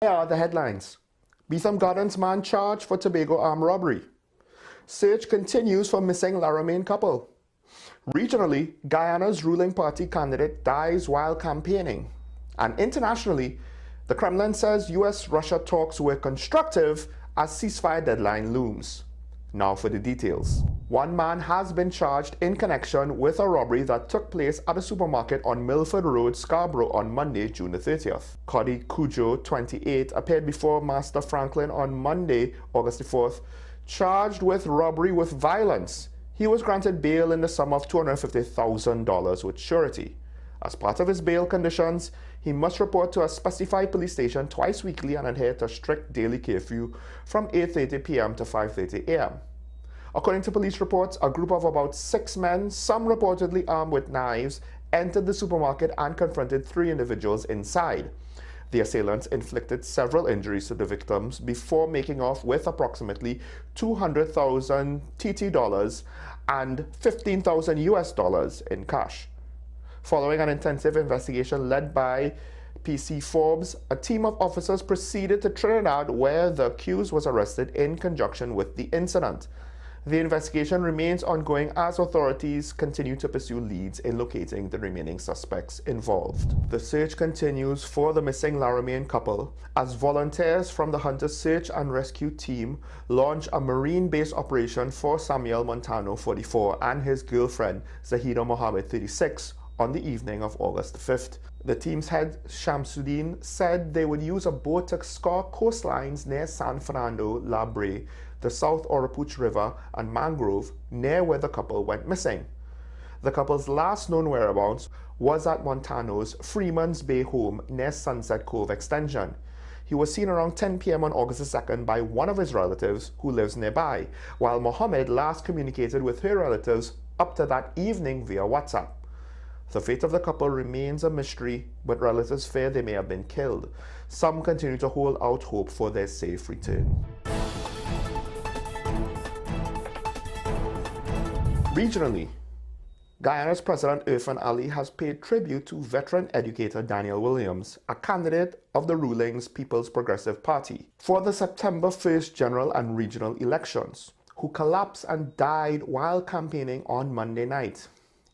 Here are the headlines. Beetham Gardens man charged for Tobago armed robbery. Search continues for missing Laramie couple. Regionally, Guyana's ruling party candidate dies while campaigning. And internationally, the Kremlin says US-Russia talks were constructive as ceasefire deadline looms. Now for the details. One man has been charged in connection with a robbery that took place at a supermarket on Milford Road, Scarborough on Monday, June the 30th. Cody Cujo, 28, appeared before Master Franklin on Monday, August the 4th, charged with robbery with violence. He was granted bail in the sum of $250,000 with surety. As part of his bail conditions, he must report to a specified police station twice weekly and adhere to strict daily curfew from 8:30 p.m. to 5:30 a.m. According to police reports, a group of about 6 men, some reportedly armed with knives, entered the supermarket and confronted 3 individuals inside. The assailants inflicted several injuries to the victims before making off with approximately 200,000 TT dollars and 15,000 US dollars in cash. Following an intensive investigation led by PC Forbes, a team of officers proceeded to Trinidad where the accused was arrested in conjunction with the incident. The investigation remains ongoing as authorities continue to pursue leads in locating the remaining suspects involved. The search continues for the missing Laramie couple as volunteers from the Hunter Search and Rescue Team launch a marine-based operation for Samuel Montano, 44, and his girlfriend, Zahida Mohammed, 36, on the evening of August 5th. The team's head, Shamsuddin, said they would use a boat to scour coastlines near San Fernando, La Brea, the South Oropouche River, and Mangrove, near where the couple went missing. The couple's last known whereabouts was at Montano's Freeman's Bay home near Sunset Cove Extension. He was seen around 10 p.m. on August 2nd by one of his relatives who lives nearby, while Mohammed last communicated with her relatives up to that evening via WhatsApp. The fate of the couple remains a mystery, but relatives fear they may have been killed. Some continue to hold out hope for their safe return. Regionally, Guyana's President Irfan Ali has paid tribute to veteran educator Daniel Williams, a candidate of the ruling's People's Progressive Party, for the September 1st general and regional elections, who collapsed and died while campaigning on Monday night.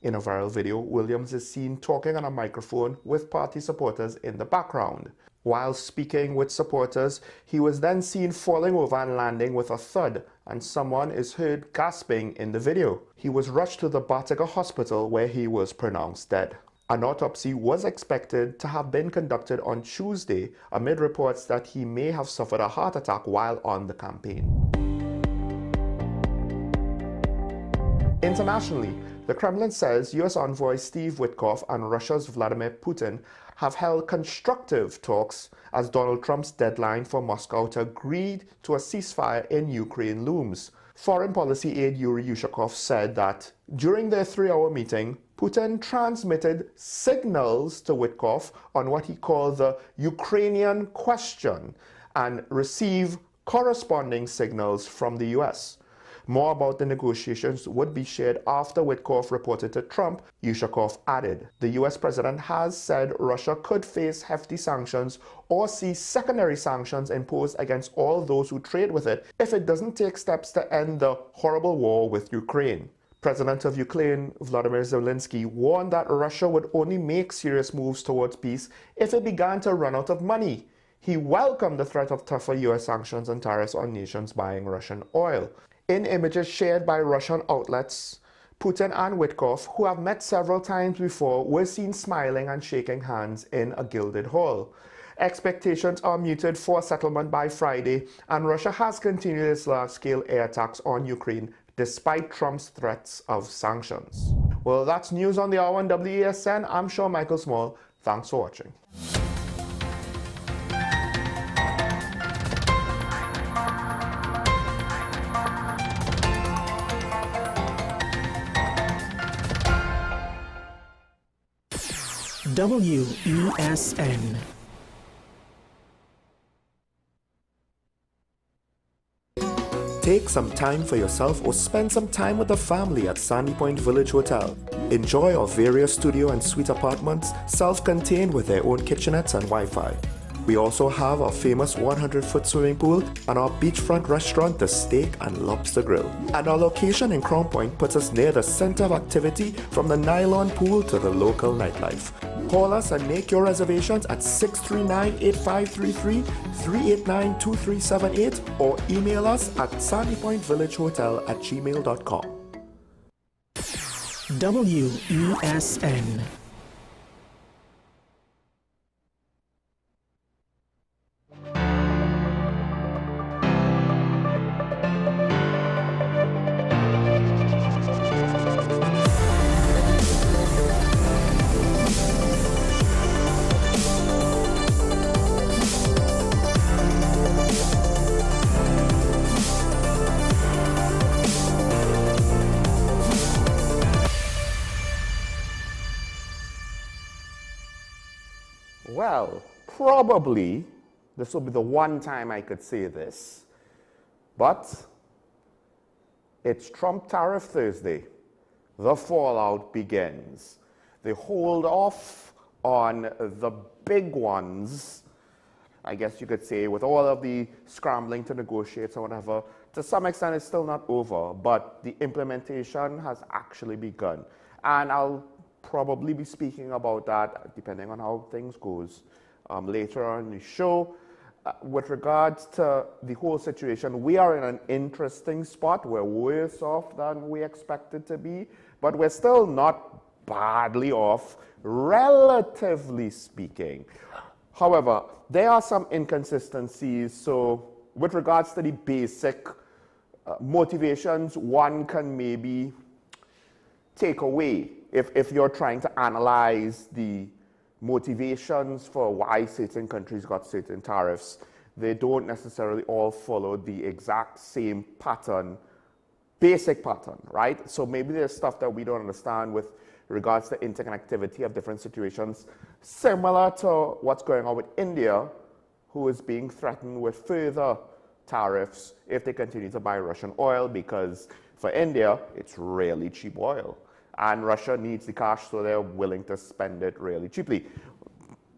In a viral video, Williams is seen talking on a microphone with party supporters in the background. While speaking with supporters, he was then seen falling over and landing with a thud, and someone is heard gasping in the video. He was rushed to the Bartiga Hospital where he was pronounced dead. An autopsy was expected to have been conducted on Tuesday amid reports that he may have suffered a heart attack while on the campaign. Internationally, the Kremlin says U.S. envoy Steve Witkoff and Russia's Vladimir Putin have held constructive talks as Donald Trump's deadline for Moscow to agree to a ceasefire in Ukraine looms. Foreign policy aide Yuri Yushakov said that during their 3-hour meeting, Putin transmitted signals to Witkoff on what he called the Ukrainian question and received corresponding signals from the U.S. More about the negotiations would be shared after Witkoff reported to Trump, Yushakov added. The US president has said Russia could face hefty sanctions or see secondary sanctions imposed against all those who trade with it if it doesn't take steps to end the horrible war with Ukraine. President of Ukraine, Volodymyr Zelensky, warned that Russia would only make serious moves towards peace if it began to run out of money. He welcomed the threat of tougher US sanctions and tariffs on nations buying Russian oil. In images shared by Russian outlets, Putin and Witkoff, who have met several times before, were seen smiling and shaking hands in a gilded hall. Expectations are muted for settlement by Friday, and Russia has continued its large-scale air attacks on Ukraine despite Trump's threats of sanctions. Well, that's news on the hour on WESN. I'm Sean Michael Small. Thanks for watching. WESN. Take some time for yourself or spend some time with the family at Sandy Point Village Hotel. Enjoy our various studio and suite apartments, self-contained with their own kitchenettes and Wi-Fi. We also have our famous 100-foot swimming pool and our beachfront restaurant, the Steak and Lobster Grill. And our location in Crown Point puts us near the center of activity from the nylon pool to the local nightlife. Call us and make your reservations at 639-8533, 389-2378, or email us at sandypointvillagehotel@gmail.com. WESN. Well, probably this will be the one time I could say this, but it's Trump Tariff Thursday. The fallout begins. They hold off on the big ones, I guess you could say, with all of the scrambling to negotiate or whatever. To some extent, it's still not over, but the implementation has actually begun. And I'll probably be speaking about that, depending on how things goes, later on in the show. With regards to the whole situation, we are in an interesting spot. We're worse off than we expected to be, but we're still not badly off, relatively speaking. However, there are some inconsistencies. So with regards to the basic motivations, one can maybe take away if you're trying to analyze the motivations for why certain countries got certain tariffs. They don't necessarily all follow the exact same pattern, basic pattern, right? So maybe there's stuff that we don't understand with regards to interconnectivity of different situations, similar to what's going on with India, who is being threatened with further tariffs if they continue to buy Russian oil, because for India, it's really cheap oil. And Russia needs the cash, so they're willing to spend it really cheaply.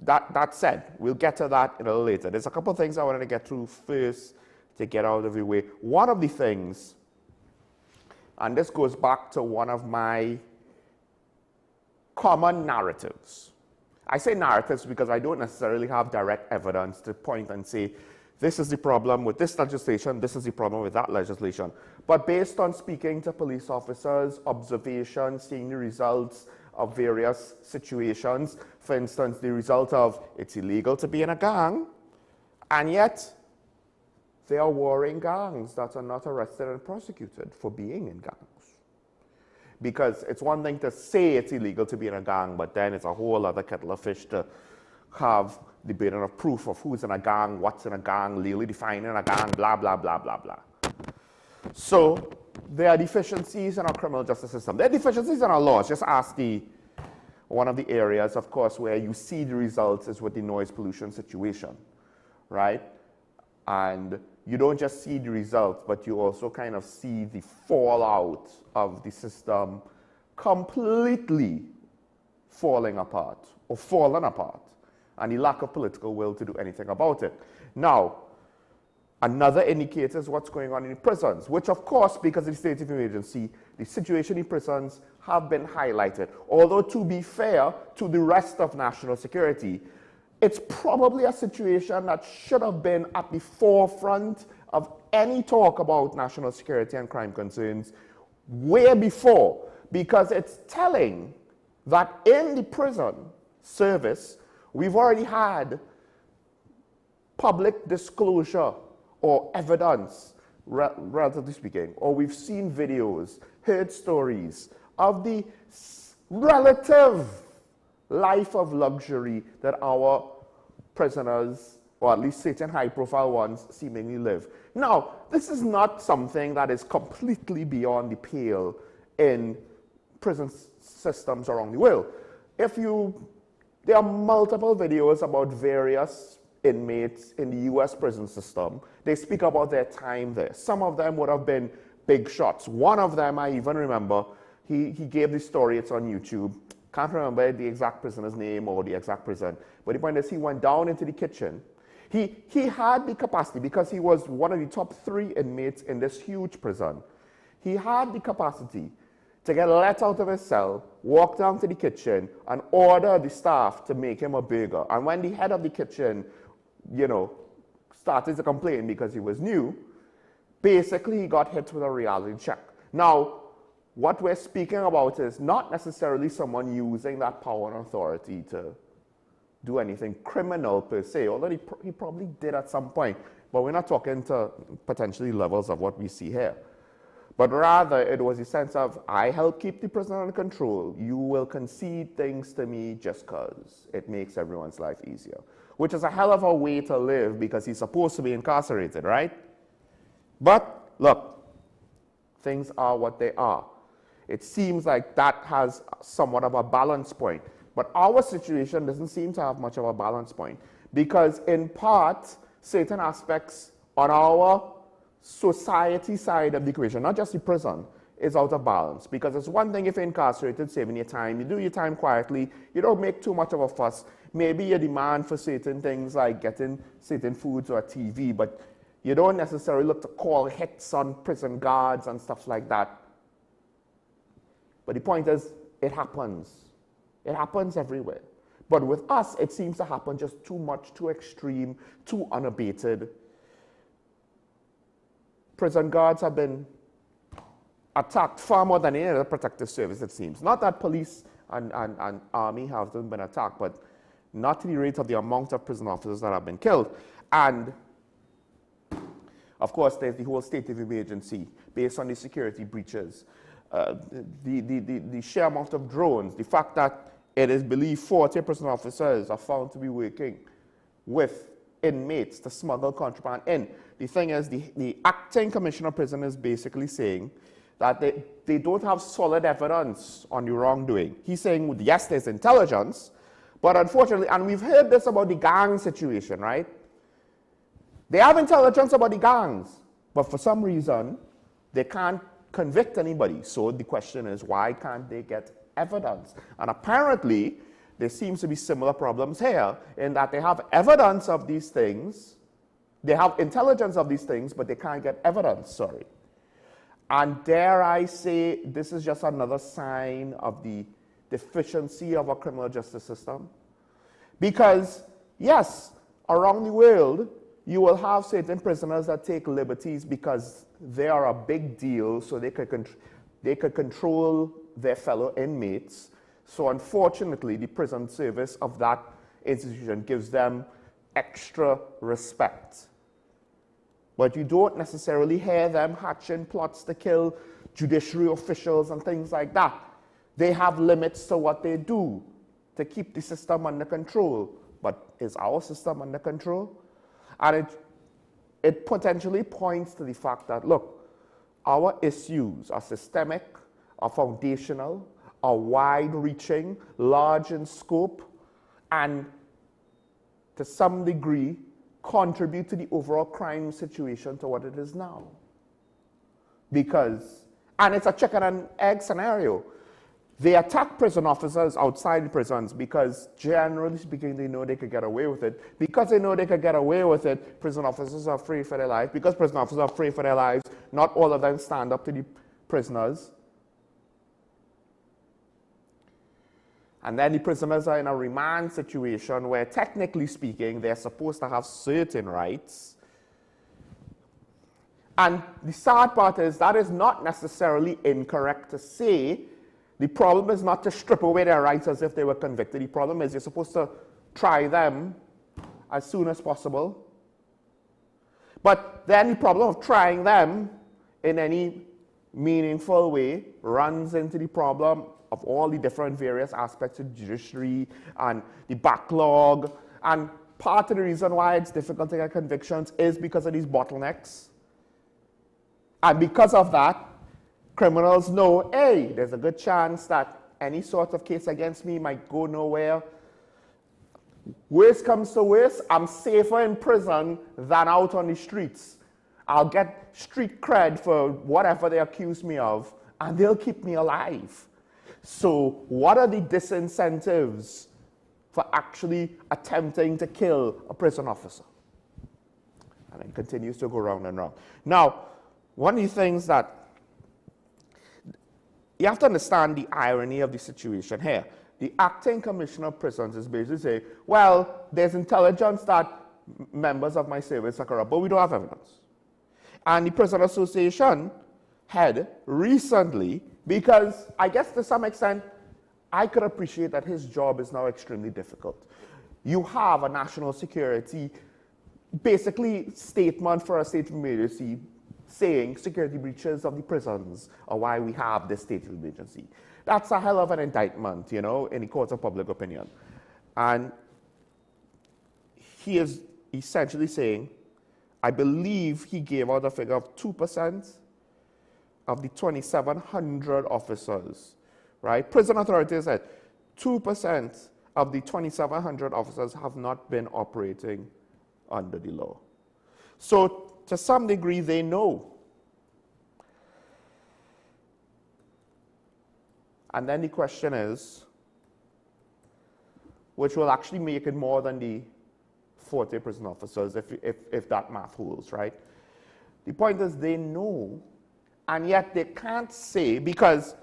That said, we'll get to that a little later. There's a couple of things I wanted to get through first to get out of the way. One of the things, and this goes back to one of my common narratives. I say narratives because I don't necessarily have direct evidence to point and say, this is the problem with this legislation, this is the problem with that legislation. But based on speaking to police officers, observations, seeing the results of various situations, for instance, the result of it's illegal to be in a gang, and yet there are warring gangs that are not arrested and prosecuted for being in gangs. Because it's one thing to say it's illegal to be in a gang, but then it's a whole other kettle of fish to have the burden of proof of who's in a gang, what's in a gang, legally defining a gang, blah, blah, blah, blah, blah. So there are deficiencies in our criminal justice system. There are deficiencies in our laws. Just ask one of the areas, of course, where you see the results is with the noise pollution situation, right? And you don't just see the results, but you also kind of see the fallout of the system completely falling apart or fallen apart, and the lack of political will to do anything about it. Now, another indicator is what's going on in prisons, which of course, because of the state of emergency, the situation in prisons have been highlighted. Although to be fair to the rest of national security, it's probably a situation that should have been at the forefront of any talk about national security and crime concerns way before, because it's telling that in the prison service, we've already had public disclosure or evidence, relatively speaking, or we've seen videos, heard stories of the relative life of luxury that our prisoners, or at least certain high-profile ones, seemingly live. Now, this is not something that is completely beyond the pale in prison systems around the world. There are multiple videos about various inmates in the US prison system. They speak about their time there. Some of them would have been big shots. One of them, I even remember, he gave the story, it's on YouTube. Can't remember the exact prisoner's name or the exact prison. But the point is, he went down into the kitchen He had the capacity, because he was one of the top 3 inmates in this huge prison. He had the capacity to get let out of his cell, walk down to the kitchen, and order the staff to make him a burger. And when the head of the kitchen, started to complain because he was new, basically he got hit with a reality check. Now, what we're speaking about is not necessarily someone using that power and authority to do anything criminal per se, although he probably did at some point, but we're not talking to potentially levels of what we see here. But rather, it was a sense of, I help keep the prison under control. You will concede things to me just because it makes everyone's life easier. Which is a hell of a way to live, because he's supposed to be incarcerated, right? But, look, things are what they are. It seems like that has somewhat of a balance point. But our situation doesn't seem to have much of a balance point, because in part, certain aspects on our society side of the equation, not just the prison, is out of balance. Because it's one thing if you're incarcerated, saving your time, you do your time quietly, you don't make too much of a fuss. Maybe you demand for certain things like getting certain foods or a TV, but you don't necessarily look to call hits on prison guards and stuff like that. But the point is, it happens. It happens everywhere. But with us, it seems to happen just too much, too extreme, too unabated. Prison guards have been attacked far more than any other protective service, it seems. Not that police and army haven't been attacked, but not to the rate of the amount of prison officers that have been killed. And, of course, there's the whole state of emergency based on the security breaches. The sheer amount of drones, the fact that it is believed 40 prison officers are found to be working with inmates to smuggle contraband in. The thing is, the acting commissioner of prison is basically saying that they don't have solid evidence on the wrongdoing. He's saying, yes, there's intelligence, but unfortunately, and we've heard this about the gang situation, right? They have intelligence about the gangs, but for some reason, they can't convict anybody. So the question is, why can't they get evidence? And apparently, there seems to be similar problems here, in that they have evidence of these things, they have intelligence of these things, but they can't get evidence, sorry. And dare I say, this is just another sign of the deficiency of our criminal justice system. Because, yes, around the world, you will have certain prisoners that take liberties because they are a big deal, so they could control their fellow inmates. So unfortunately, the prison service of that institution gives them extra respect. But you don't necessarily hear them hatching plots to kill judiciary officials and things like that. They have limits to what they do to keep the system under control. But is our system under control? And it potentially points to the fact that, look, our issues are systemic, are foundational, are wide-reaching, large in scope, and to some degree contribute to the overall crime situation to what it is now. Because, and it's a chicken and egg scenario. They attack prison officers outside the prisons because, generally speaking, they know they could get away with it. Because they know they could get away with it, prison officers are afraid for their lives. Because prison officers are afraid for their lives, not all of them stand up to the prisoners. And then the prisoners are in a remand situation where, technically speaking, they're supposed to have certain rights. And the sad part is that is not necessarily incorrect to say. The problem is not to strip away their rights as if they were convicted. The problem is you're supposed to try them as soon as possible. But then the problem of trying them in any meaningful way runs into the problem of all the different various aspects of judiciary and the backlog. And part of the reason why it's difficult to get convictions is because of these bottlenecks. And because of that, criminals know, hey, there's a good chance that any sort of case against me might go nowhere. Worst comes to worst, I'm safer in prison than out on the streets. I'll get street cred for whatever they accuse me of, and they'll keep me alive. So what are the disincentives for actually attempting to kill a prison officer? It continues to go round and round. Now, one of the things that you have to understand the irony of the situation here. The acting commissioner of prisons is basically saying, well, there's intelligence that members of my service are corrupt, but we don't have evidence. And the Prison Association head recently, because I guess to some extent, I could appreciate that his job is now extremely difficult. You have a national security, basically statement for a state of emergency saying security breaches of the prisons are why we have this state of emergency. That's a hell of an indictment, you know, in the courts of public opinion. And he is essentially saying, I believe he gave out a figure of 2% of the 2,700 officers, right? Prison authorities said 2% of the 2,700 officers have not been operating under the law. So to some degree, they know. And then the question is, which will actually make it more than the 40 prison officers if that math holds, right? The point is they know, and yet they can't say, because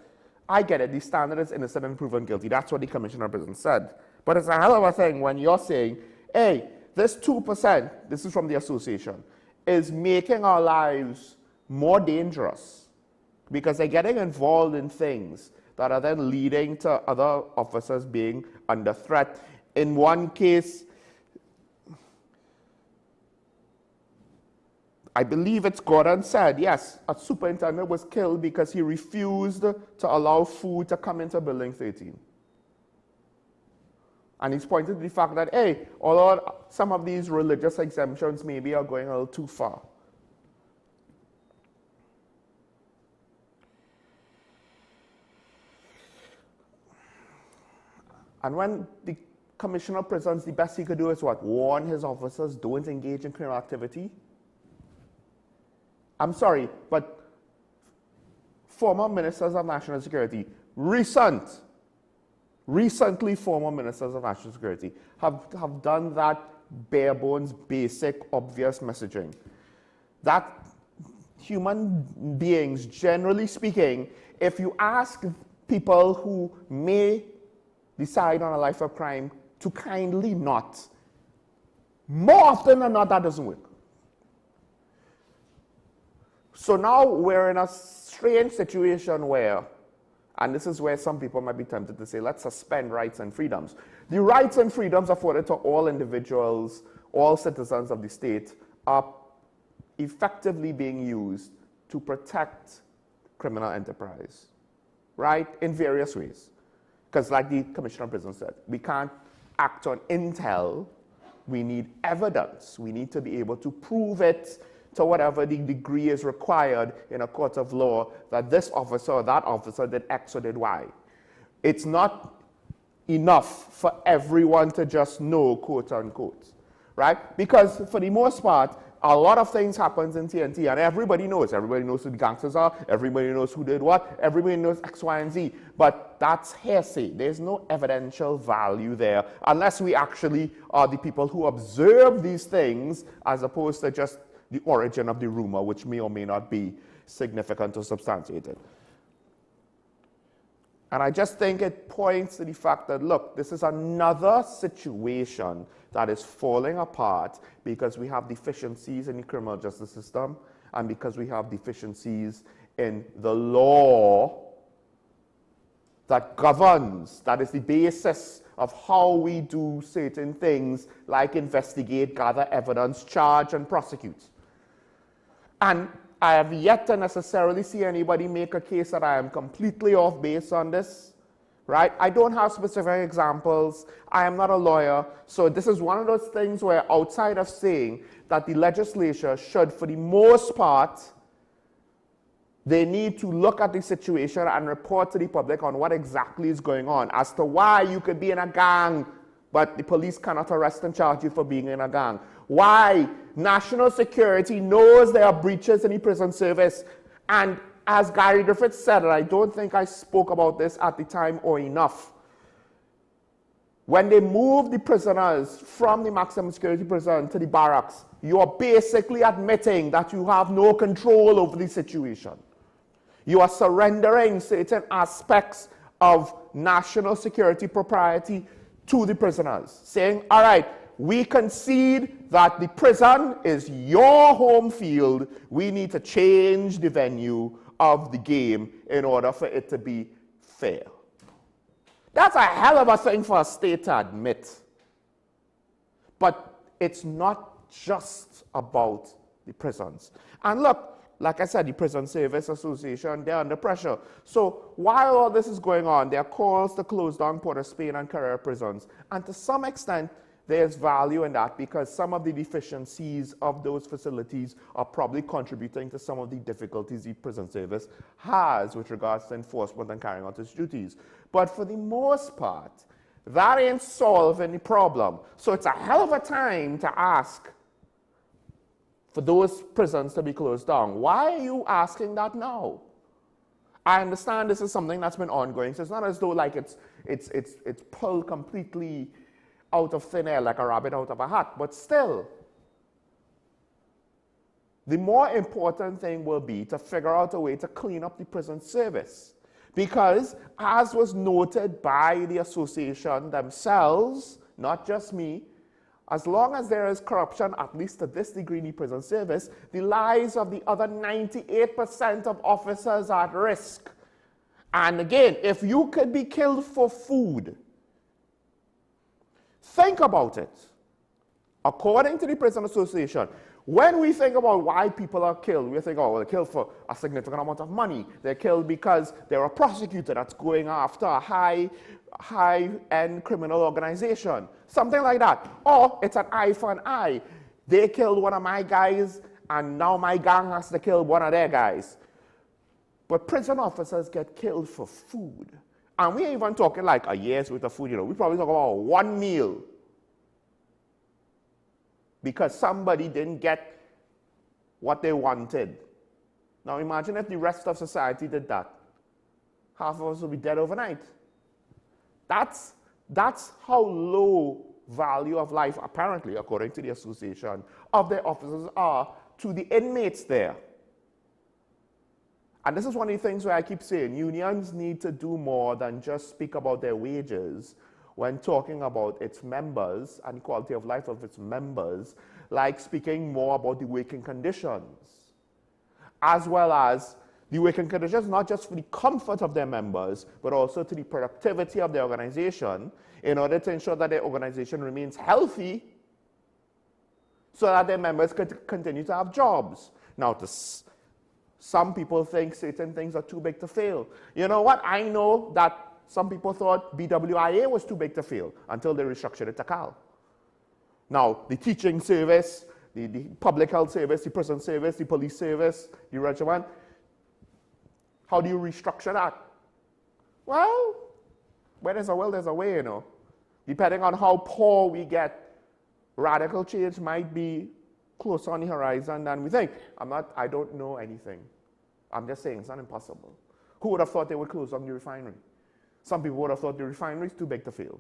I get it, the standard is innocent and proven guilty. That's what the commissioner of prison said. But it's a hell of a thing when you're saying, hey, this 2%, this is from the association, is making our lives more dangerous because they're getting involved in things that are then leading to other officers being under threat. In one case, I believe it's Gordon said, yes, a superintendent was killed because he refused to allow food to come into Building 13. And he's pointed to the fact that, hey, although some of these religious exemptions maybe are going a little too far. And when the commissioner of prisons, the best he could do is what? Warn his officers, don't engage in criminal activity. I'm sorry, but former ministers of national security, recently former ministers of national security have done that bare bones, basic, obvious messaging. That human beings, generally speaking, if you ask people who may decide on a life of crime to kindly not, more often than not, that doesn't work. So now we're in a strange situation where, and this is where some people might be tempted to say, let's suspend rights and freedoms. The rights and freedoms afforded to all individuals, all citizens of the state, are effectively being used to protect criminal enterprise, right? In various ways. Because like the Commissioner of Prison said, we can't act on intel. We need evidence. We need to be able to prove it to whatever the degree is required in a court of law that this officer or that officer did X or did Y. It's not enough for everyone to just know, quote unquote, right? Because for the most part, a lot of things happens in TNT and everybody knows. Everybody knows who the gangsters are. Everybody knows who did what. Everybody knows X, Y, and Z. But that's hearsay. There's no evidential value there unless we actually are the people who observe these things as opposed to just the origin of the rumor, which may or may not be significant or substantiated. And I just think it points to the fact that, look, this is another situation that is falling apart because we have deficiencies in the criminal justice system and because we have deficiencies in the law that governs, that is the basis of how we do certain things like investigate, gather evidence, charge, and prosecute. And I have yet to necessarily see anybody make a case that I am completely off base on this, right? I don't have specific examples. I am not a lawyer. So this is one of those things where outside of saying that the legislature should, for the most part, they need to look at the situation and report to the public on what exactly is going on as to why you could be in a gang, but the police cannot arrest and charge you for being in a gang. Why national security knows there are breaches in the prison service. And as Gary Griffiths said, and I don't think I spoke about this at the time or enough, When they move the prisoners from the maximum security prison to the barracks, you are basically admitting that you have no control over the situation. You are surrendering certain aspects of national security propriety to the prisoners, saying, all right, we concede that the prison is your home field. We need to change the venue of the game in order for it to be fair. That's a hell of a thing for a state to admit. But it's not just about the prisons. And look, like I said, the Prison Service Association, they're under pressure. So while all this is going on, there are calls to close down Port of Spain and Carrera prisons. And to some extent, there's value in that because some of the deficiencies of those facilities are probably contributing to some of the difficulties the prison service has with regards to enforcement and carrying out its duties. But for the most part, that ain't solving the problem. So it's a hell of a time to ask for those prisons to be closed down. Why are you asking that now? I understand this is something that's been ongoing, so it's not as though like it's pulled completely out of thin air like a rabbit out of a hat, but still, the more important thing will be to figure out a way to clean up the prison service. Because, as was noted by the association themselves, not just me, as long as there is corruption, at least to this degree in the prison service, the lives of the other 98% of officers are at risk. And again, if you could be killed for food, think about it. According to the Prison Association, when we think about why people are killed, we think, oh, well, they're killed for a significant amount of money. They're killed because they're a prosecutor that's going after a high-end criminal organization. Something like that. Or it's an eye for an eye. They killed one of my guys, and now my gang has to kill one of their guys. But prison officers get killed for food. And we ain't even talking like a year's worth of food, you know. We probably talk about one meal. Because somebody didn't get what they wanted. Now imagine if the rest of society did that. Half of us would be dead overnight. That's how low value of life, apparently, according to the association, of their officers are to the inmates there. And this is one of the things where I keep saying unions need to do more than just speak about their wages when talking about its members and the quality of life of its members, like speaking more about the working conditions, as well as the working conditions not just for the comfort of their members, but also to the productivity of the organization in order to ensure that their organization remains healthy so that their members could continue to have jobs. Now, some people think certain things are too big to fail. You know what? I know that some people thought BWIA was too big to fail until they restructured it to CAL. Now, the teaching service, the public health service, the prison service, the police service, the regiment, how do you restructure that? Well, where there's a will, there's a way, you know. Depending on how poor we get, radical change might be closer on the horizon than we think. I don't know anything. I'm just saying it's not impossible. Who would have thought they would close down the refinery? Some people would have thought the refinery is too big to fail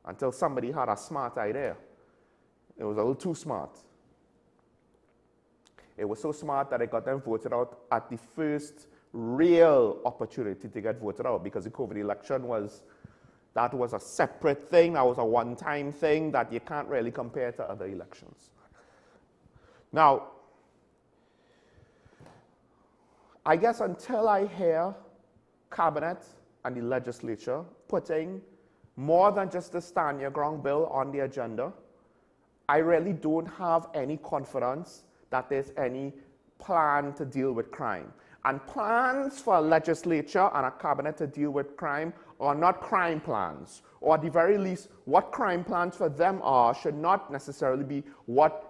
until somebody had a smart idea. It was a little too smart. It was so smart that it got them voted out at the first real opportunity to get voted out because the COVID election was a separate thing. That was a one-time thing that you can't really compare to other elections. Now, I guess until I hear Cabinet and the legislature putting more than just the Stand Your Ground bill on the agenda, I really don't have any confidence that there's any plan to deal with crime. And plans for a legislature and a cabinet to deal with crime are not crime plans. Or at the very least, what crime plans for them are should not necessarily be what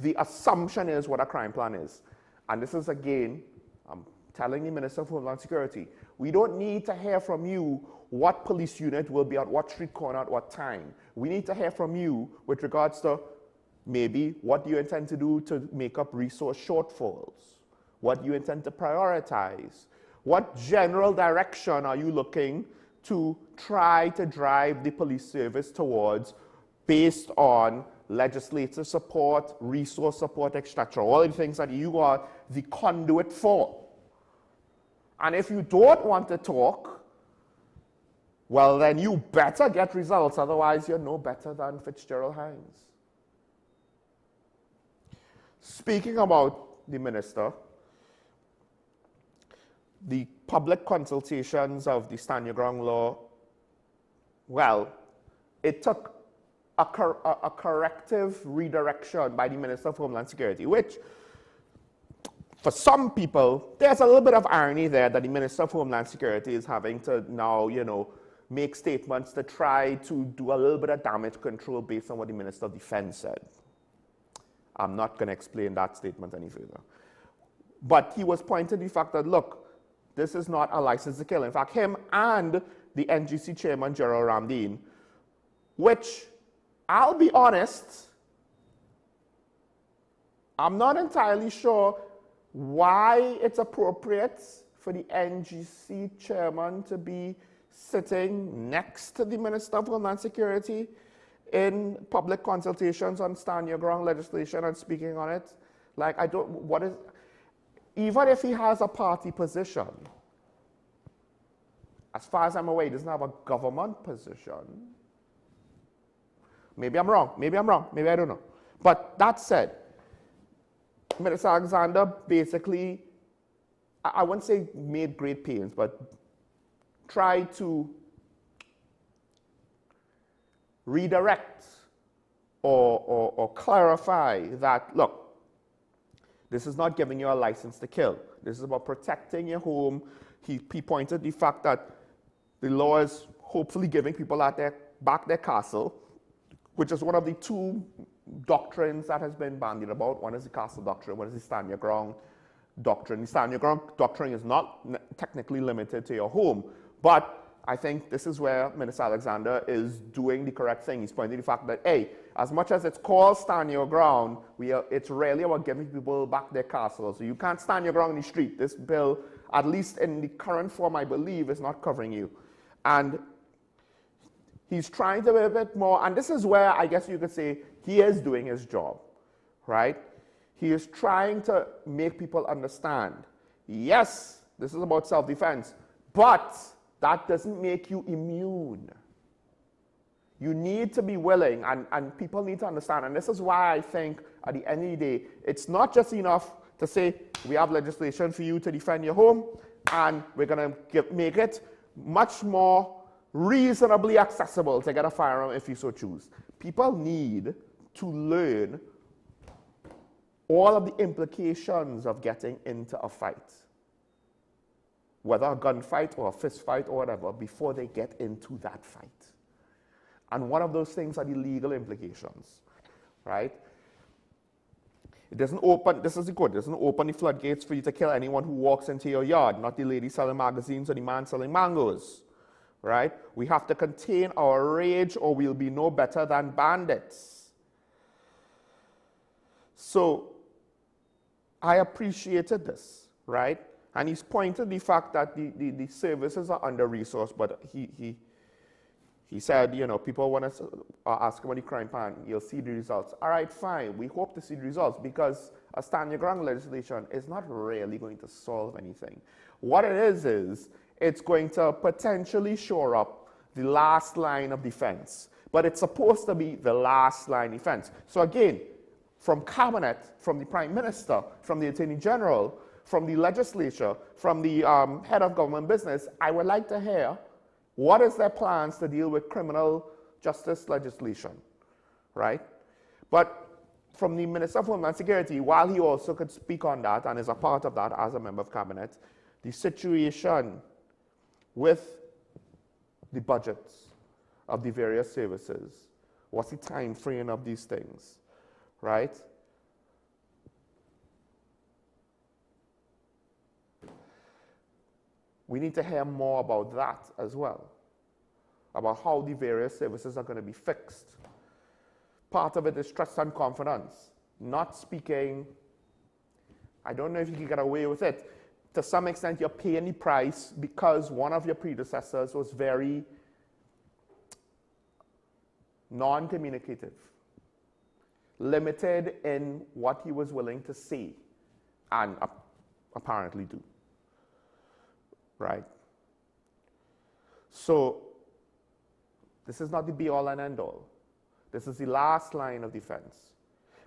the assumption is what a crime plan is. And this is, again, I'm telling the Minister of Homeland Security, we don't need to hear from you what police unit will be at what street corner at what time. We need to hear from you with regards to maybe what you intend to do to make up resource shortfalls, what you intend to prioritize, what general direction are you looking to try to drive the police service towards based on legislative support, resource support, etc. All the things that you are the conduit for. And if you don't want to talk, well, then you better get results, otherwise you're no better than Fitzgerald Hines. Speaking about the minister, the public consultations of the Stand Your Ground law, well, it took a corrective redirection by the Minister of Homeland Security, which, for some people, there's a little bit of irony there that the Minister of Homeland Security is having to now, make statements to try to do a little bit of damage control based on what the Minister of Defense said. I'm not going to explain that statement any further. But he was pointing to the fact that, look, this is not a license to kill. In fact, him and the NGC chairman, Gerald Ramdeen, which, I'll be honest, I'm not entirely sure why it's appropriate for the NGC chairman to be sitting next to the Minister of Homeland Security in public consultations on Stand Your Ground legislation and speaking on it. Like, even if he has a party position, as far as I'm aware, he doesn't have a government position. Maybe I'm wrong, maybe I don't know. But that said, Minister Alexander basically, I wouldn't say made great pains, but tried to redirect or clarify that, look, this is not giving you a license to kill. This is about protecting your home. He pointed the fact that the law is hopefully giving people back their castle, which is one of the two doctrines that has been bandied about. One is the castle doctrine, one is the Stand Your Ground doctrine. The Stand Your Ground doctrine is not technically limited to your home, but I think this is where Minister Alexander is doing the correct thing. He's pointing to the fact that, hey, as much as it's called Stand Your Ground, it's really about giving people back their castles. So you can't stand your ground in the street. This bill, at least in the current form, I believe, is not covering you. And he's trying to be a bit more, and this is where I guess you could say he is doing his job, right? He is trying to make people understand, yes, this is about self-defense, but that doesn't make you immune. You need to be willing, and people need to understand, and this is why I think at the end of the day, it's not just enough to say, we have legislation for you to defend your home, and we're going to make it much more reasonably accessible to get a firearm if you so choose. People need to learn all of the implications of getting into a fight, whether a gunfight or a fist fight or whatever, before they get into that fight. And one of those things are the legal implications, right? It doesn't open, this is the quote, it doesn't open the floodgates for you to kill anyone who walks into your yard, not the lady selling magazines or the man selling mangoes, right? We have to contain our rage or we'll be no better than bandits. So I appreciated this, right? And he's pointed the fact that the services are under-resourced, but he said, people want to ask about the crime plan, you'll see the results. All right, fine, we hope to see the results because a Stand Your Ground legislation is not really going to solve anything. What it is it's going to potentially shore up the last line of defense, but it's supposed to be the last line defense. So again, from cabinet, from the prime minister, from the attorney general, from the legislature, from the head of government business, I would like to hear what is their plans to deal with criminal justice legislation, right? But from the Minister of Homeland Security, while he also could speak on that and is a part of that as a member of cabinet, the situation with the budgets of the various services, what's the time frame of these things, right? We need to hear more about that as well, about how the various services are going to be fixed. Part of it is trust and confidence, not speaking. I don't know if you can get away with it. to some extent, you're paying the price because one of your predecessors was very non-communicative, limited in what he was willing to say and apparently do, right? So this is not the be-all and end-all. This is the last line of defense.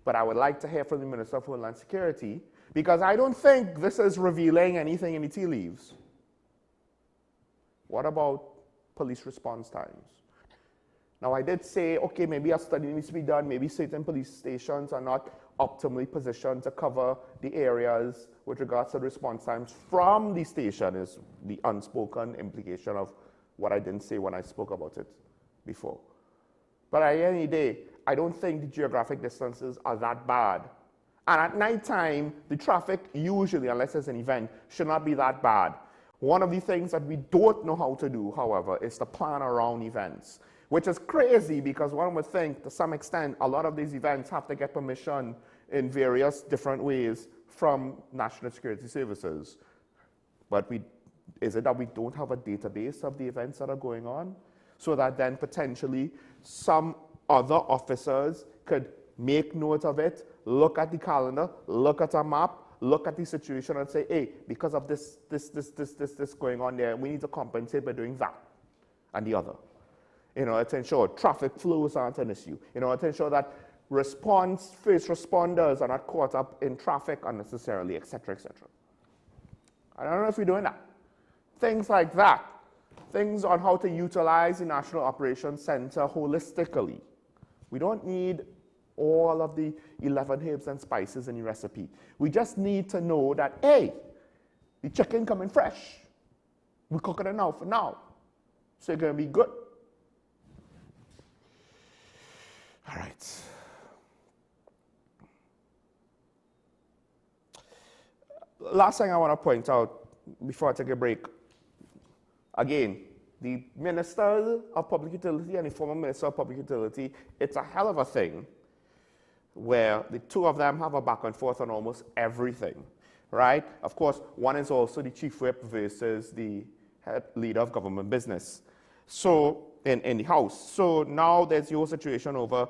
But I would like to hear from the Minister of Homeland Security, because I don't think this is revealing anything in the tea leaves. What about police response times? Now, I did say, okay, maybe a study needs to be done. Maybe certain police stations are not optimally positioned to cover the areas with regards to response times from the station, is the unspoken implication of what I didn't say when I spoke about it before. But at the end of the day, I don't think the geographic distances are that bad. And at nighttime, the traffic usually, unless there's an event, should not be that bad. One of the things that we don't know how to do, however, is to plan around events, which is crazy because one would think, to some extent, a lot of these events have to get permission in various different ways from national security services. But is it that we don't have a database of the events that are going on, so that then potentially some other officers could make note of it, look at the calendar, look at a map, look at the situation and say, hey, because of this going on there, we need to compensate by doing that and the other. In order to ensure traffic flows aren't an issue. In order to ensure that first responders are not caught up in traffic unnecessarily, et cetera, et cetera. I don't know if we're doing that. Things like that. Things on how to utilize the National Operations Center holistically. We don't need all of the 11 herbs and spices in the recipe. We just need to know that, hey, the chicken coming fresh. We're cooking it now for now. So it's going to be good. All right. Last thing I want to point out before I take a break. Again, the Minister of Public Utility and the former Minister of Public Utility, it's a hell of a thing where the two of them have a back and forth on almost everything, right? Of course, one is also the Chief Whip versus the head leader of government business. So, in the House. So now there's your situation over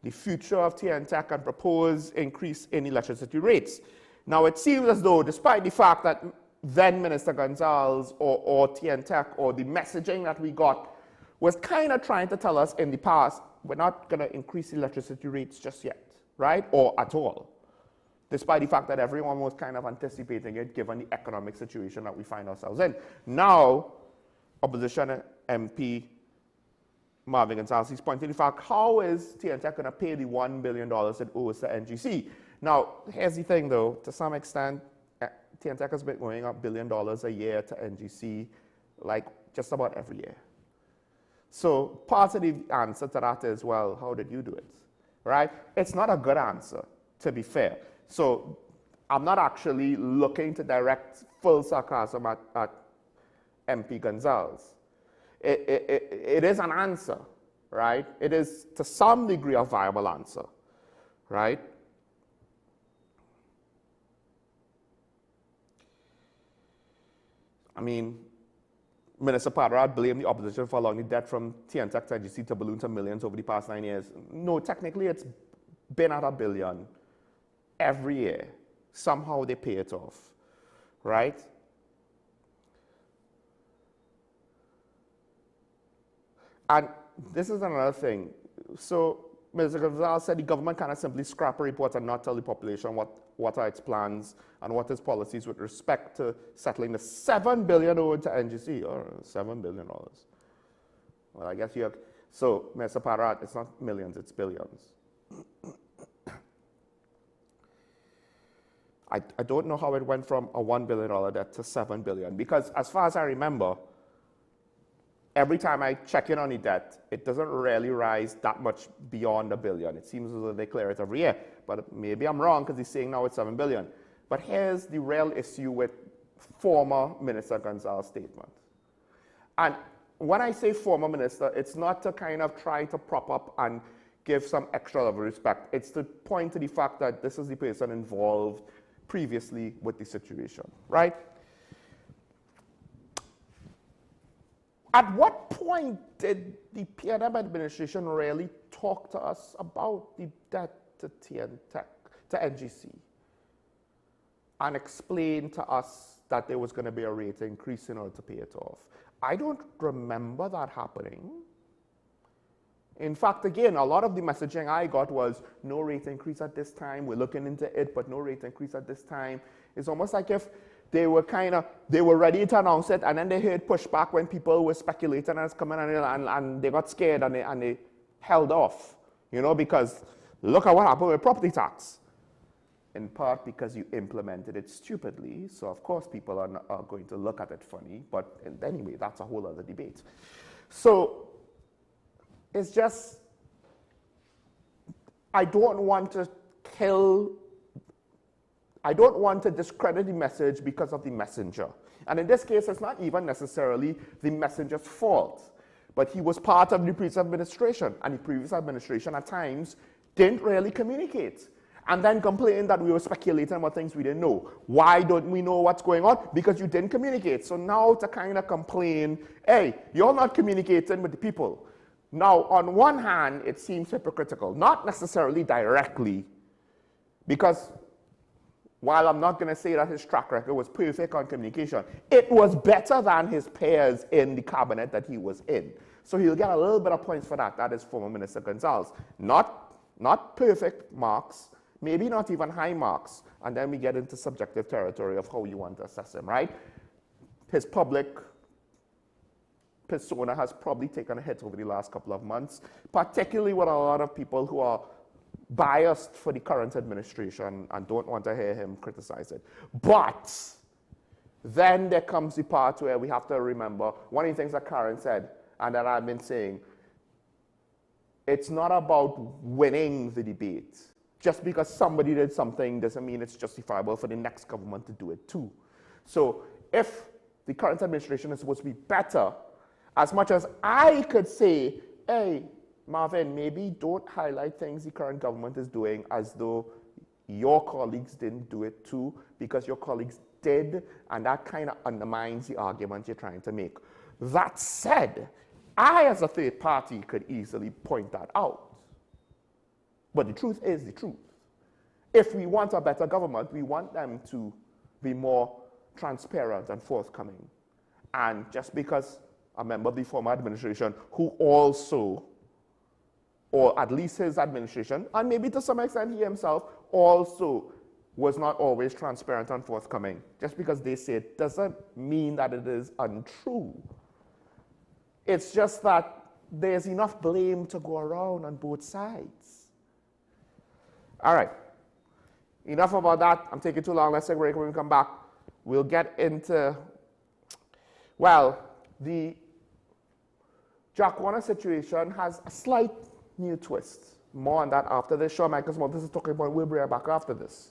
the future of TNTech and proposed increase in electricity rates. Now, it seems as though, despite the fact that then Minister Gonzalez or TNTech or the messaging that we got was kind of trying to tell us in the past, we're not going to increase electricity rates just yet, right? Or at all. Despite the fact that everyone was kind of anticipating it given the economic situation that we find ourselves in. Now, opposition MP Marvin Gonzalez is pointing to the fact, how is TNTech going to pay the $1 billion it owes to NGC? Now, here's the thing though, to some extent, TNTech has been going up $1 billion a year to NGC, like just about every year. So part of the answer to that is, well, how did you do it, right? It's not a good answer, to be fair. So I'm not actually looking to direct full sarcasm at MP Gonzalez. It is an answer, right? It is to some degree a viable answer, right? I mean, Minister Padrad blamed the opposition for allowing the debt from TNTech to NGC to balloon to millions over the past 9 years. No, technically it's been at $1 billion every year. Somehow they pay it off, right? And this is another thing. So Mr. Gonzalez said the government cannot simply scrap a report and not tell the population what are its plans and what its policies with respect to settling the $7 billion owed to NGC, or $7 billion. Well, I guess you have, so Mr. Parat, it's not millions, it's billions. I don't know how it went from a $1 billion debt to $7 billion, because as far as I remember, every time I check in on the debt, it doesn't really rise that much beyond $1 billion. It seems as though they clear it every year. But maybe I'm wrong because he's saying now it's $7 billion. But here's the real issue with former Minister Gonzalez's statement. And when I say former minister, it's not to kind of try to prop up and give some extra level of respect. It's to point to the fact that this is the person involved previously with the situation, right? At what point did the PNM administration really talk to us about the debt to NGC and explain to us that there was going to be a rate increase in order to pay it off? I don't remember that happening. In fact, again, a lot of the messaging I got was no rate increase at this time, we're looking into it, but no rate increase at this time. It's almost like if they were ready to announce it, and then they heard pushback when people were speculating and it's coming, and they got scared and they held off, because look at what happened with property tax. In part because you implemented it stupidly, so of course people are going to look at it funny, but anyway, that's a whole other debate. So it's just, I don't want to discredit the message because of the messenger. And in this case, it's not even necessarily the messenger's fault, but he was part of the previous administration, and the previous administration at times didn't really communicate. And then complained that we were speculating about things we didn't know. Why don't we know what's going on? Because you didn't communicate. So now to kind of complain, hey, you're not communicating with the people. Now, on one hand, it seems hypocritical, not necessarily directly, because while I'm not going to say that his track record was perfect on communication, it was better than his peers in the cabinet that he was in. So he'll get a little bit of points for that. That is former Minister Gonzalez. Not perfect marks, maybe not even high marks, and then we get into subjective territory of how you want to assess him, right? His public persona has probably taken a hit over the last couple of months, particularly with a lot of people who are biased for the current administration and don't want to hear him criticize it. But then there comes the part where we have to remember one of the things that Karen said, and that I've been saying, it's not about winning the debate. Just because somebody did something doesn't mean it's justifiable for the next government to do it too. So if the current administration is supposed to be better, as much as I could say, hey, Marvin, maybe don't highlight things the current government is doing as though your colleagues didn't do it too, because your colleagues did, and that kind of undermines the argument you're trying to make. That said, I as a third party could easily point that out. But the truth is the truth. If we want a better government, we want them to be more transparent and forthcoming. And just because a member of the former administration who also, or at least his administration, and maybe to some extent he himself, also was not always transparent and forthcoming, just because they say it doesn't mean that it is untrue. It's just that there's enough blame to go around on both sides. All right, enough about that. I'm taking too long. Let's take a break. When we come back, we'll get into, well, the Jack Warner situation has a slight new twist. More on that after this. Shawn Michaels Montes is talking about. We'll bring it back after this.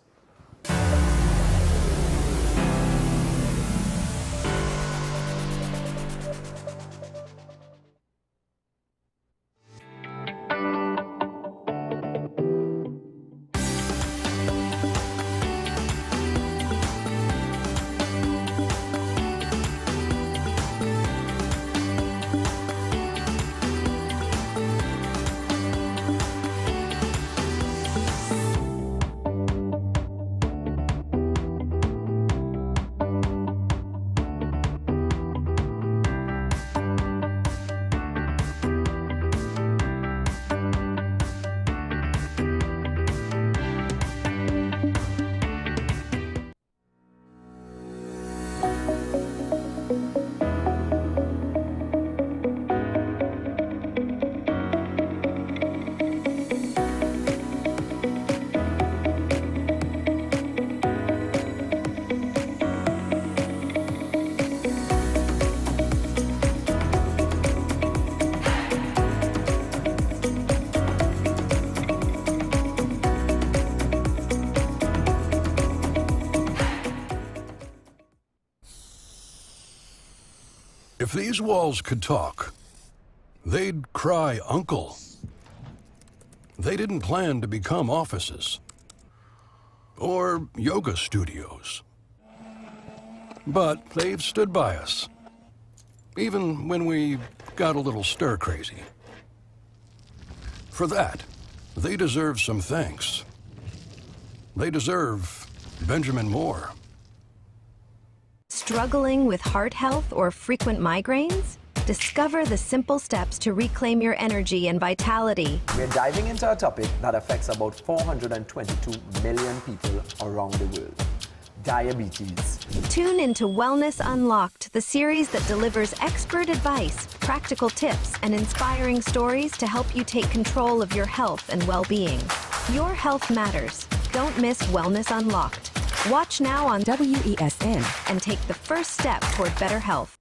If these walls could talk, they'd cry uncle. They didn't plan to become offices or yoga studios, but they've stood by us even when we got a little stir-crazy. For that, they deserve some thanks. They deserve Benjamin Moore. Struggling with heart health or frequent migraines? Discover the simple steps to reclaim your energy and vitality. We're diving into a topic that affects about 422 million people around the world: diabetes. Tune into Wellness Unlocked, the series that delivers expert advice, practical tips, and inspiring stories to help you take control of your health and well-being. Your health matters. Don't miss Wellness Unlocked. Watch now on WESN and take the first step toward better health.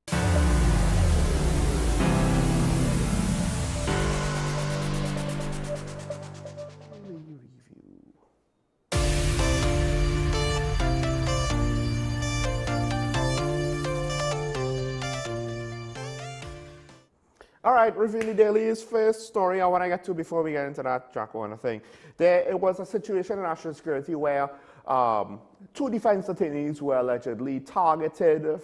All right, Review Daily's first story I want to get to before we get into that Jack Warner thing. It was a situation in national security where two defense attorneys were allegedly targeted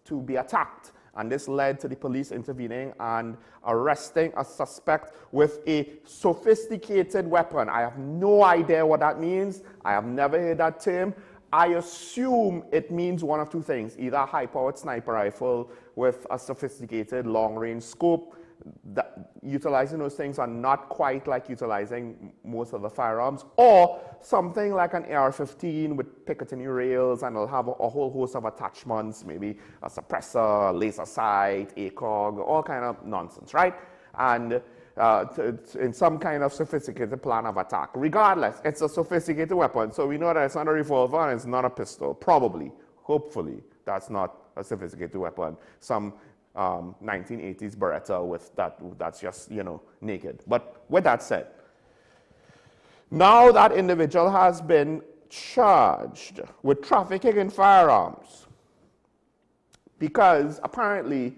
to be attacked, and this led to the police intervening and arresting a suspect with a sophisticated weapon. I have no idea what that means. I have never heard that term. I assume it means one of two things: either a high-powered sniper rifle with a sophisticated long-range scope. Utilizing those things are not quite like utilizing most of the firearms, or something like an AR-15 with Picatinny rails, and it'll have a whole host of attachments, maybe a suppressor, a laser sight, ACOG, all kind of nonsense, right? And in some kind of sophisticated plan of attack. Regardless, it's a sophisticated weapon, so we know that it's not a revolver and it's not a pistol. Probably, hopefully, that's not a sophisticated weapon. Some 1980s Beretta with that's just, you know, naked. But with that said, now that individual has been charged with trafficking in firearms, because apparently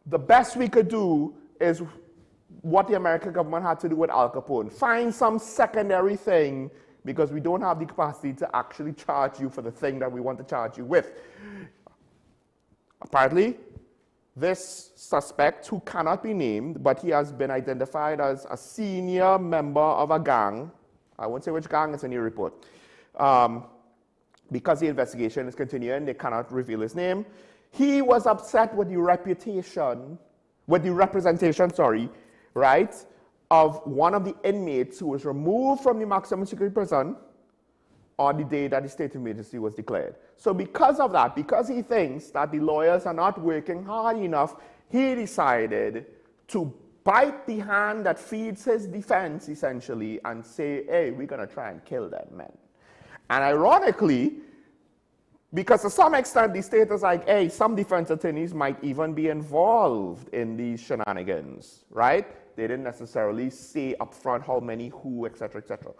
the best we could do is what the American government had to do with Al Capone: find some secondary thing, because we don't have the capacity to actually charge you for the thing that we want to charge you with. Apparently, this suspect, who cannot be named, but he has been identified as a senior member of a gang. I won't say which gang, it's a new report. Because the investigation is continuing, they cannot reveal his name. He was upset with the representation, right, of one of the inmates who was removed from the maximum security prison on the day that the state of emergency was declared. So because of that, because he thinks that the lawyers are not working hard enough, he decided to bite the hand that feeds his defense, essentially, and say, hey, we're going to try and kill that man. And ironically, because to some extent the state is like, hey, some defense attorneys might even be involved in these shenanigans, right? They didn't necessarily say up front how many, who, etc., etc.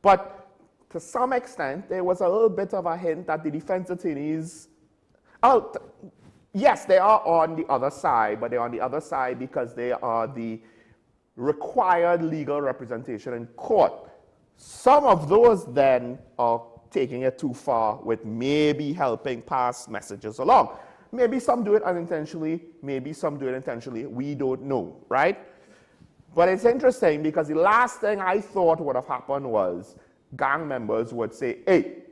But to some extent, there was a little bit of a hint that the defense attorneys, yes, they are on the other side, but they're on the other side because they are the required legal representation in court. Some of those then are taking it too far with maybe helping pass messages along. Maybe some do it unintentionally, maybe some do it intentionally, we don't know, right? But it's interesting because the last thing I thought would have happened was gang members would say, hey,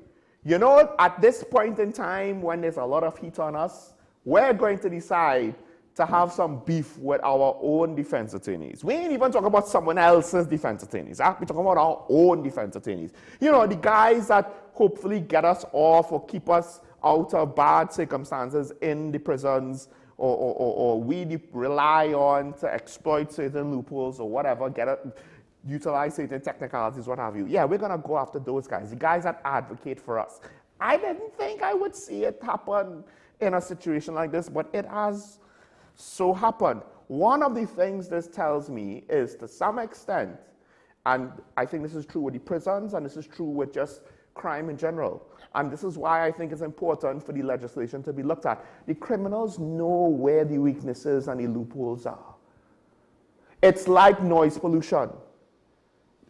you know, at this point in time when there's a lot of heat on us, we're going to decide to have some beef with our own defense attorneys. We ain't even talking about someone else's defense attorneys. We're talking about our own defense attorneys. You know, the guys that hopefully get us off or keep us out of bad circumstances in the prisons, or we rely on to exploit certain loopholes or whatever, utilize certain technicalities, what have you. Yeah, we're going to go after those guys, the guys that advocate for us. I didn't think I would see it happen in a situation like this, but it has so happened. One of the things this tells me is, to some extent, and I think this is true with the prisons, and this is true with just crime in general, and this is why I think it's important for the legislation to be looked at. The criminals know where the weaknesses and the loopholes are. It's like noise pollution.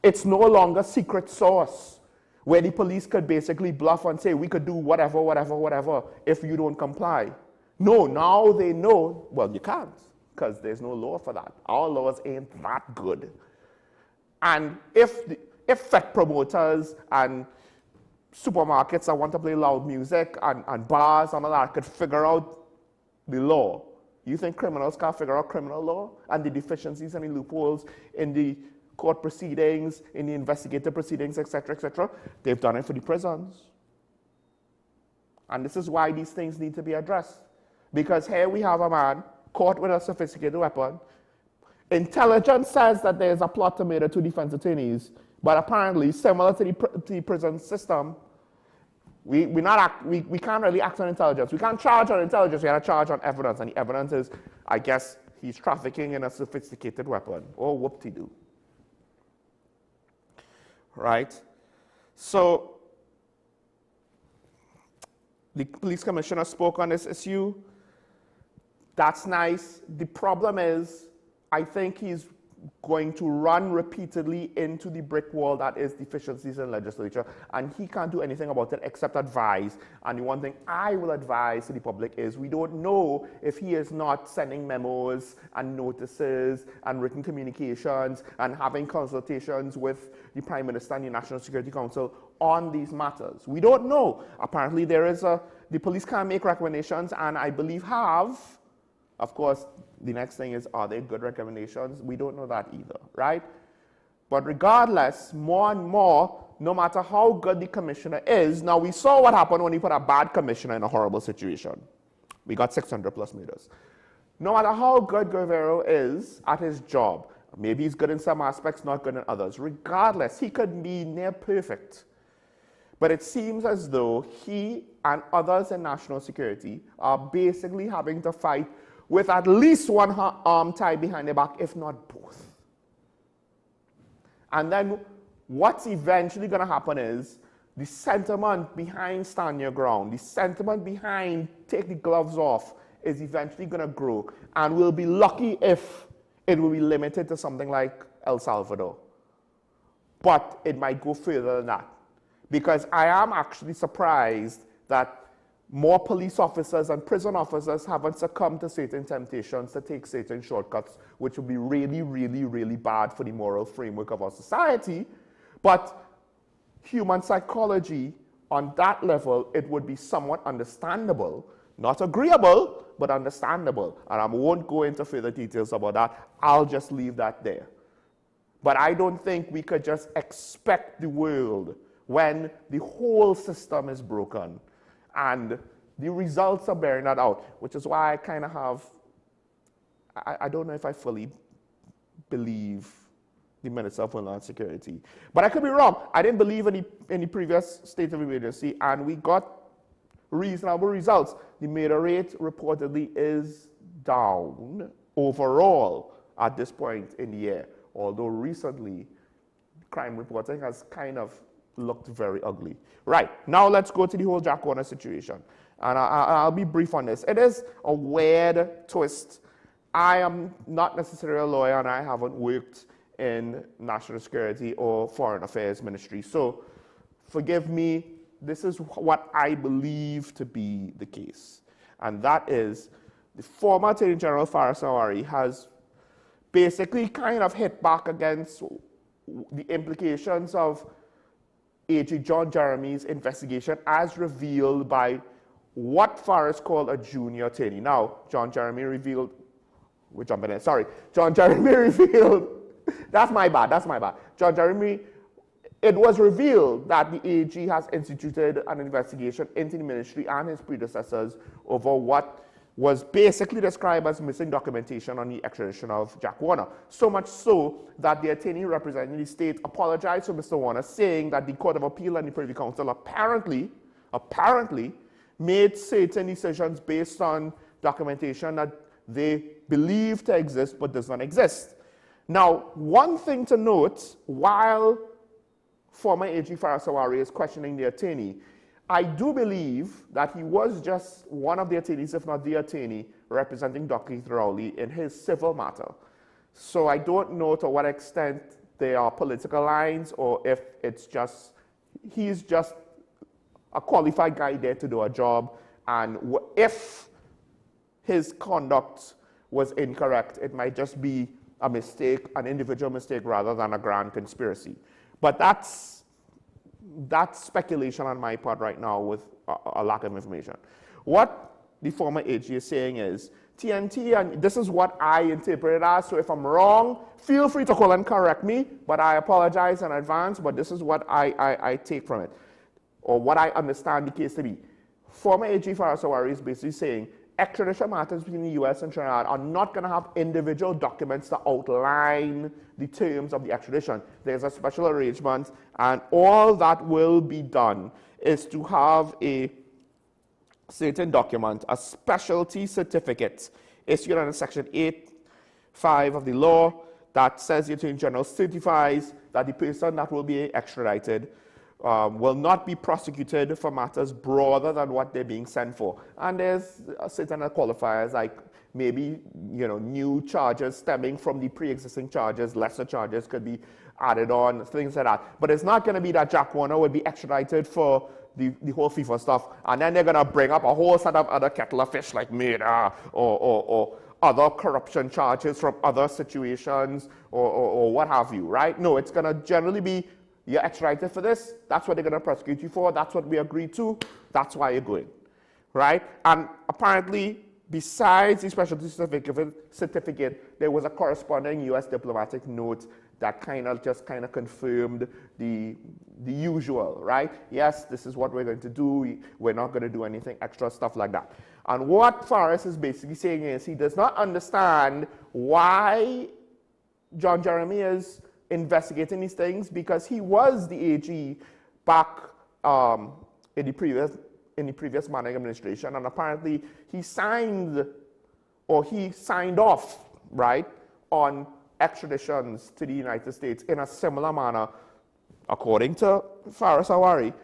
It's no longer secret sauce where the police could basically bluff and say, we could do whatever if you don't comply. No, now they know, well, you can't, because there's no law for that. Our laws ain't that good. And if FET promoters and supermarkets that want to play loud music and bars and all that could figure out the law, you think criminals can't figure out criminal law and the deficiencies and the loopholes in the court proceedings, in the investigative proceedings, etc., etc.? They've done it for the prisons. And this is why these things need to be addressed. Because here we have a man caught with a sophisticated weapon. Intelligence says that there's a plot to murder two defense attorneys, but apparently, similar to the prison system, we can't really act on intelligence. We can't charge on intelligence, we have to charge on evidence. And the evidence is, I guess, he's trafficking in a sophisticated weapon. Oh, whoop-de-doo. Right? So, the police commissioner spoke on this issue. That's nice. The problem is, I think he's going to run repeatedly into the brick wall that is deficiencies in legislature, and he can't do anything about it except advise. And the one thing I will advise to the public is we don't know if he is not sending memos and notices and written communications and having consultations with the Prime Minister and the National Security Council on these matters. We don't know. Apparently the police can make recommendations, and I believe have. Of course, the next thing is, are they good recommendations? We don't know that either, right? But regardless, more and more, no matter how good the commissioner is, now we saw what happened when he put a bad commissioner in a horrible situation. We got 600 plus meters. No matter how good Guerrero is at his job, maybe he's good in some aspects, not good in others. Regardless, he could be near perfect. But it seems as though he and others in national security are basically having to fight with at least one arm tied behind their back, if not both. And then what's eventually going to happen is the sentiment behind stand your ground, the sentiment behind take the gloves off is eventually going to grow. And we'll be lucky if it will be limited to something like El Salvador. But it might go further than that. Because I am actually surprised that more police officers and prison officers haven't succumbed to certain temptations to take certain shortcuts, which would be really, really, really bad for the moral framework of our society. But human psychology, on that level, it would be somewhat understandable. Not agreeable, but understandable. And I won't go into further details about that. I'll just leave that there. But I don't think we could just expect the world when the whole system is broken. And the results are bearing that out, which is why I kind of have, I don't know if I fully believe the Minister of Homeland Security. But I could be wrong. I didn't believe in the previous state of emergency, and we got reasonable results. The murder rate reportedly is down overall at this point in the year, although recently crime reporting has kind of looked very ugly. Right, now let's go to the whole Jack Warner situation. And I'll be brief on this. It is a weird twist. I am not necessarily a lawyer, and I haven't worked in national security or foreign affairs ministry. So forgive me, this is what I believe to be the case. And that is the former Attorney General Faris Nawari has basically kind of hit back against the implications of AG John Jeremy's investigation as revealed by what Faris called a junior attorney. Now, John Jeremy revealed, we're jumping in, sorry. John Jeremy revealed, that's my bad. John Jeremy, it was revealed that the AG has instituted an investigation into the ministry and his predecessors over what was basically described as missing documentation on the extradition of Jack Warner. So much so that the attorney representing the state apologized to Mr. Warner, saying that the Court of Appeal and the Privy Council apparently made certain decisions based on documentation that they believe to exist but does not exist. Now, one thing to note, while former AG Faris Nawari is questioning the attorney, I do believe that he was just one of the attorneys, if not the attorney, representing Dr. Keith Rowley in his civil matter. So I don't know to what extent there are political lines or if it's just, he's just a qualified guy there to do a job. And if his conduct was incorrect. It might just be a mistake, an individual mistake, rather than a grand conspiracy. But that's speculation on my part right now with a lack of information. What the former AG is saying is, TNT, and this is what I interpret it as, so if I'm wrong, feel free to call and correct me, but I apologize in advance, but this is what I take from it, or what I understand the case to be. Former AG Faris Awari is basically saying extradition matters between the US and Trinidad are not going to have individual documents to outline the terms of the extradition. There's a special arrangement, and all that will be done is to have a certain document, a specialty certificate issued under Section 8(5) of the law that says the Attorney General certifies that the person that will be extradited will not be prosecuted for matters broader than what they're being sent for. And there's certain qualifiers like maybe new charges stemming from the pre-existing charges, lesser charges could be added on, things like that. But it's not going to be that Jack Warner would be extradited for the whole FIFA stuff, and then they're going to bring up a whole set of other kettle of fish like murder or other corruption charges from other situations or what have you, right? No, it's going to generally be, you're extradited for this, that's what they're going to prosecute you for, that's what we agreed to, that's why you're going, right? And apparently, besides the specialty certificate, there was a corresponding U.S. diplomatic note that kind of confirmed the usual, right? Yes, this is what we're going to do. We're not going to do anything extra, stuff like that. And what Faris is basically saying is he does not understand why John Jeremy is investigating these things, because he was the AG back in the previous Manning administration, and apparently he signed off, right, on extraditions to the United States in a similar manner, according to Faris Awari,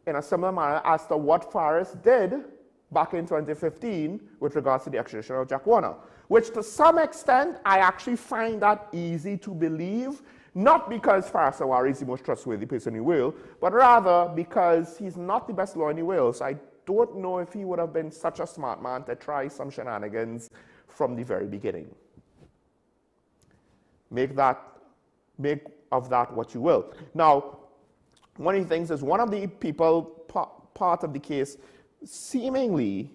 in a similar manner as to what Faris did back in 2015 with regards to the extradition of Jack Warner, which to some extent I actually find that easy to believe, not because Faris Awari is the most trustworthy person in the world, but rather because he's not the best lawyer in the world. So I don't know if he would have been such a smart man to try some shenanigans from the very beginning. Make of that what you will. Now, one of the things is one of the people, part of the case, seemingly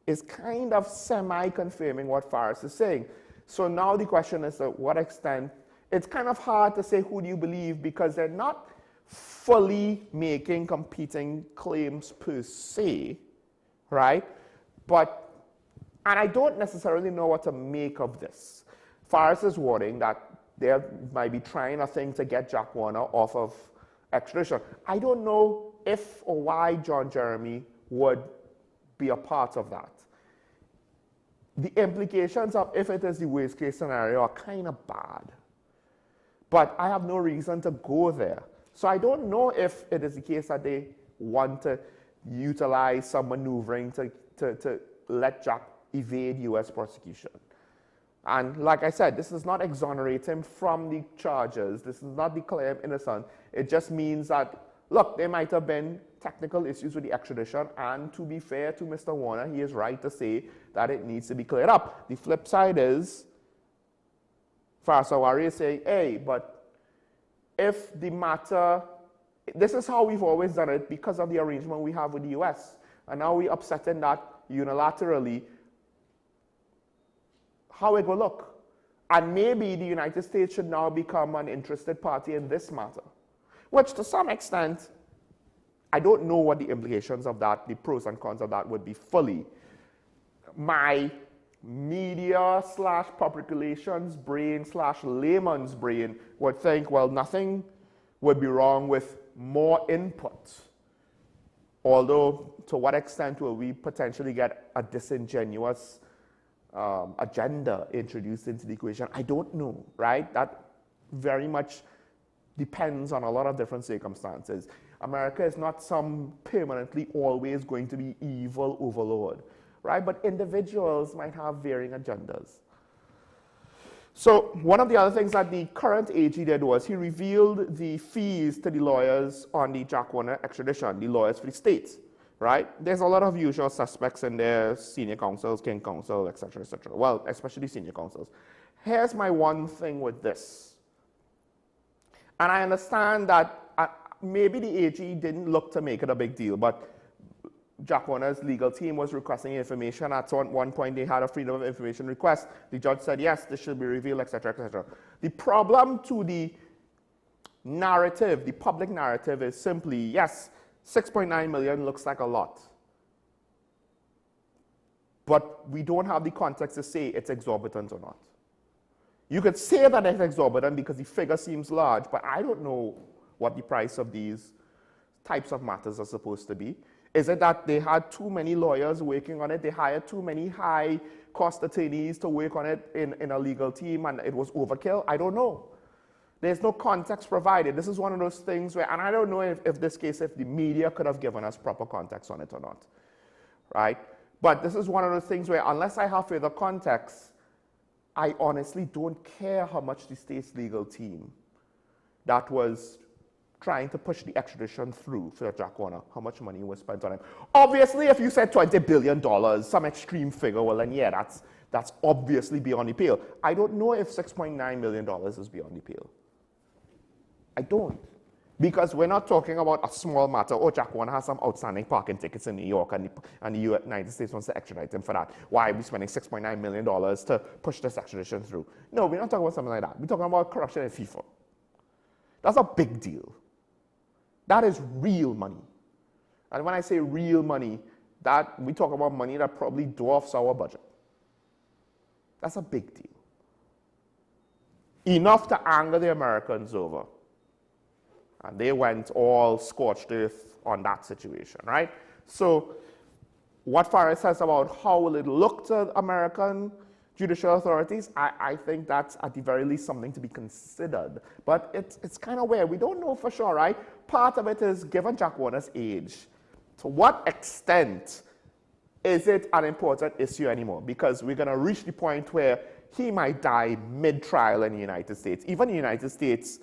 is kind of semi-confirming what Faris is saying. So now the question is to what extent, it's kind of hard to say who do you believe, because they're not fully making competing claims per se, right? And I don't necessarily know what to make of this. Faris is warning that they might be trying a thing to get Jack Warner off of extradition. I don't know if or why John Jeremy would be a part of that. The implications of if it is the worst case scenario are kind of bad. But I have no reason to go there. So I don't know if it is the case that they want to utilize some maneuvering to let Jack evade U.S. prosecution. And like I said, this does not exonerate him from the charges. This does not declare him innocent. It just means that, look, there might have been technical issues with the extradition, and to be fair to Mr. Warner, he is right to say that it needs to be cleared up. The flip side is, Faris Awari is saying, hey, but if the matter, this is how we've always done it because of the arrangement we have with the US, and now we're upsetting that unilaterally, how it will look. And maybe the United States should now become an interested party in this matter, which to some extent, I don't know what the implications of that, the pros and cons of that would be fully. My media / public relations brain / layman's brain would think, well, nothing would be wrong with more input. Although, to what extent will we potentially get a disingenuous agenda introduced into the equation? I don't know, right? That very much depends on a lot of different circumstances. America is not some permanently always going to be evil overlord, right? But individuals might have varying agendas. So one of the other things that the current AG did was he revealed the fees to the lawyers on the Jack Warner extradition, the lawyers for the states. right? There's a lot of usual suspects in there, senior counsels, king counsel, etc., etc. Well, especially senior counsels. Here's my one thing with this. And I understand that maybe the AG didn't look to make it a big deal, but Jack Warner's legal team was requesting information. At one point, they had a freedom of information request. The judge said, yes, this should be revealed, etc., etc. The problem to the narrative, the public narrative, is simply, yes, 6.9 million looks like a lot. But we don't have the context to say it's exorbitant or not. You could say that it's exorbitant because the figure seems large, but I don't know what the price of these types of matters are supposed to be. Is it that they had too many lawyers working on it? They hired too many high-cost attorneys to work on it in a legal team and it was overkill? I don't know. There's no context provided. This is one of those things where, and I don't know if this case, if the media could have given us proper context on it or not, right? But this is one of those things where unless I have further context, I honestly don't care how much the state's legal team that was trying to push the extradition through for Jack Warner, how much money was spent on him. Obviously, if you said $20 billion, some extreme figure, well then yeah, that's obviously beyond the pale. I don't know if $6.9 million is beyond the pale. I don't. Because we're not talking about a small matter. Oh, Jack Warner has some outstanding parking tickets in New York and the United States wants to extradite him for that. Why are we spending $6.9 million to push this extradition through? No, we're not talking about something like that. We're talking about corruption in FIFA. That's a big deal. That is real money. And when I say real money, that we talk about money that probably dwarfs our budget. That's a big deal. Enough to anger the Americans over. And they went all scorched earth on that situation, right? So what Farris says about how will it look to American judicial authorities, I think that's at the very least something to be considered. But it's kind of weird. We don't know for sure, right? Part of it is, given Jack Warner's age, to what extent is it an important issue anymore? Because we're going to reach the point where he might die mid-trial in the United States. Even the United States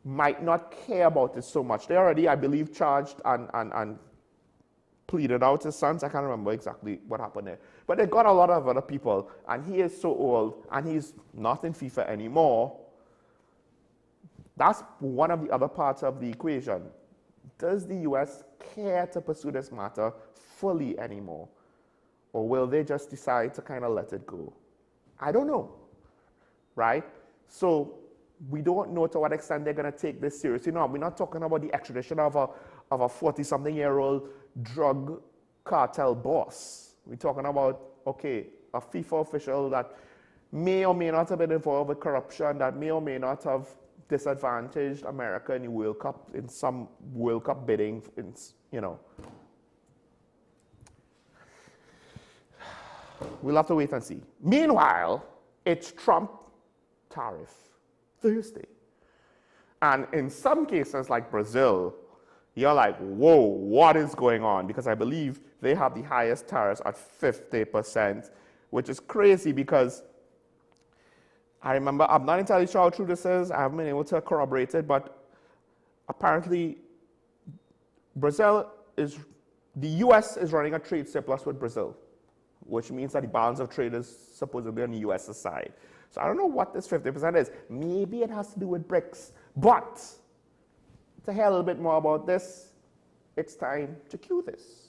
might not care about it so much. They already, I believe, charged and pleaded out his sons. I can't remember exactly what happened there. But they got a lot of other people, and he is so old, and he's not in FIFA anymore. That's one of the other parts of the equation. Does the U.S. care to pursue this matter fully anymore? Or will they just decide to kind of let it go? I don't know, right? So we don't know to what extent they're going to take this seriously. No, we're not talking about the extradition of a 40-something-year-old drug cartel boss. We're talking about, okay, a FIFA official that may or may not have been involved with corruption, that may or may not have disadvantaged America in the World Cup, in some World Cup bidding, you know. We'll have to wait and see. Meanwhile, it's Trump tariff Thursday. And in some cases, like Brazil, you're like, whoa, what is going on? Because I believe they have the highest tariffs at 50%, which is crazy because I remember, I'm not entirely sure how true this is. I haven't been able to corroborate it, but apparently the U.S. is running a trade surplus with Brazil, which means that the balance of trade is supposedly on the U.S.'s side. So I don't know what this 50% is. Maybe it has to do with BRICS. But to hear a little bit more about this, it's time to cue this.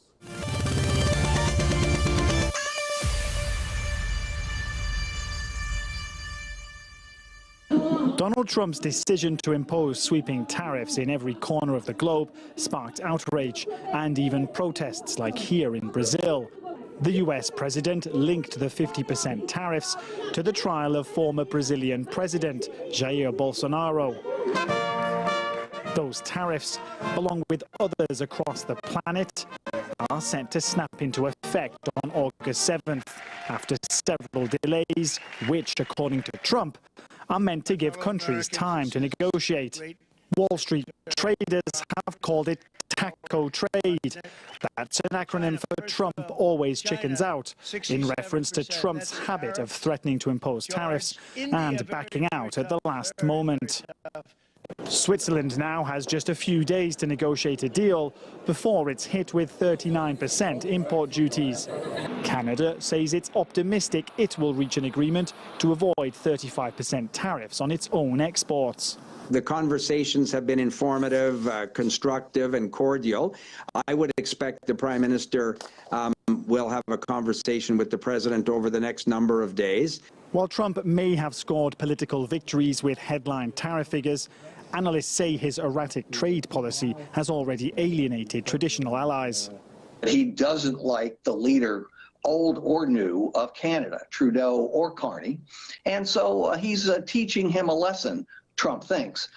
Donald Trump's decision to impose sweeping tariffs in every corner of the globe sparked outrage and even protests like here in Brazil. The US president linked the 50% tariffs to the trial of former Brazilian president Jair Bolsonaro. Those tariffs, along with others across the planet, are set to snap into effect on August 7th after several delays, which, according to Trump, are meant to give countries time to negotiate. Wall Street traders have called it taco trade. That's an acronym for Trump always chickens out, in reference to Trump's habit of threatening to impose tariffs and backing out at the last moment. Switzerland now has just a few days to negotiate a deal before it's hit with 39% import duties. Canada says it's optimistic it will reach an agreement to avoid 35% tariffs on its own exports. The conversations have been informative, constructive, and cordial. I would expect the Prime Minister will have a conversation with the President over the next number of days. While Trump may have scored political victories with headline tariff figures, analysts say his erratic trade policy has already alienated traditional allies. He doesn't like the leader, old or new, of Canada, Trudeau or Carney, and so he's teaching him a lesson, Trump thinks,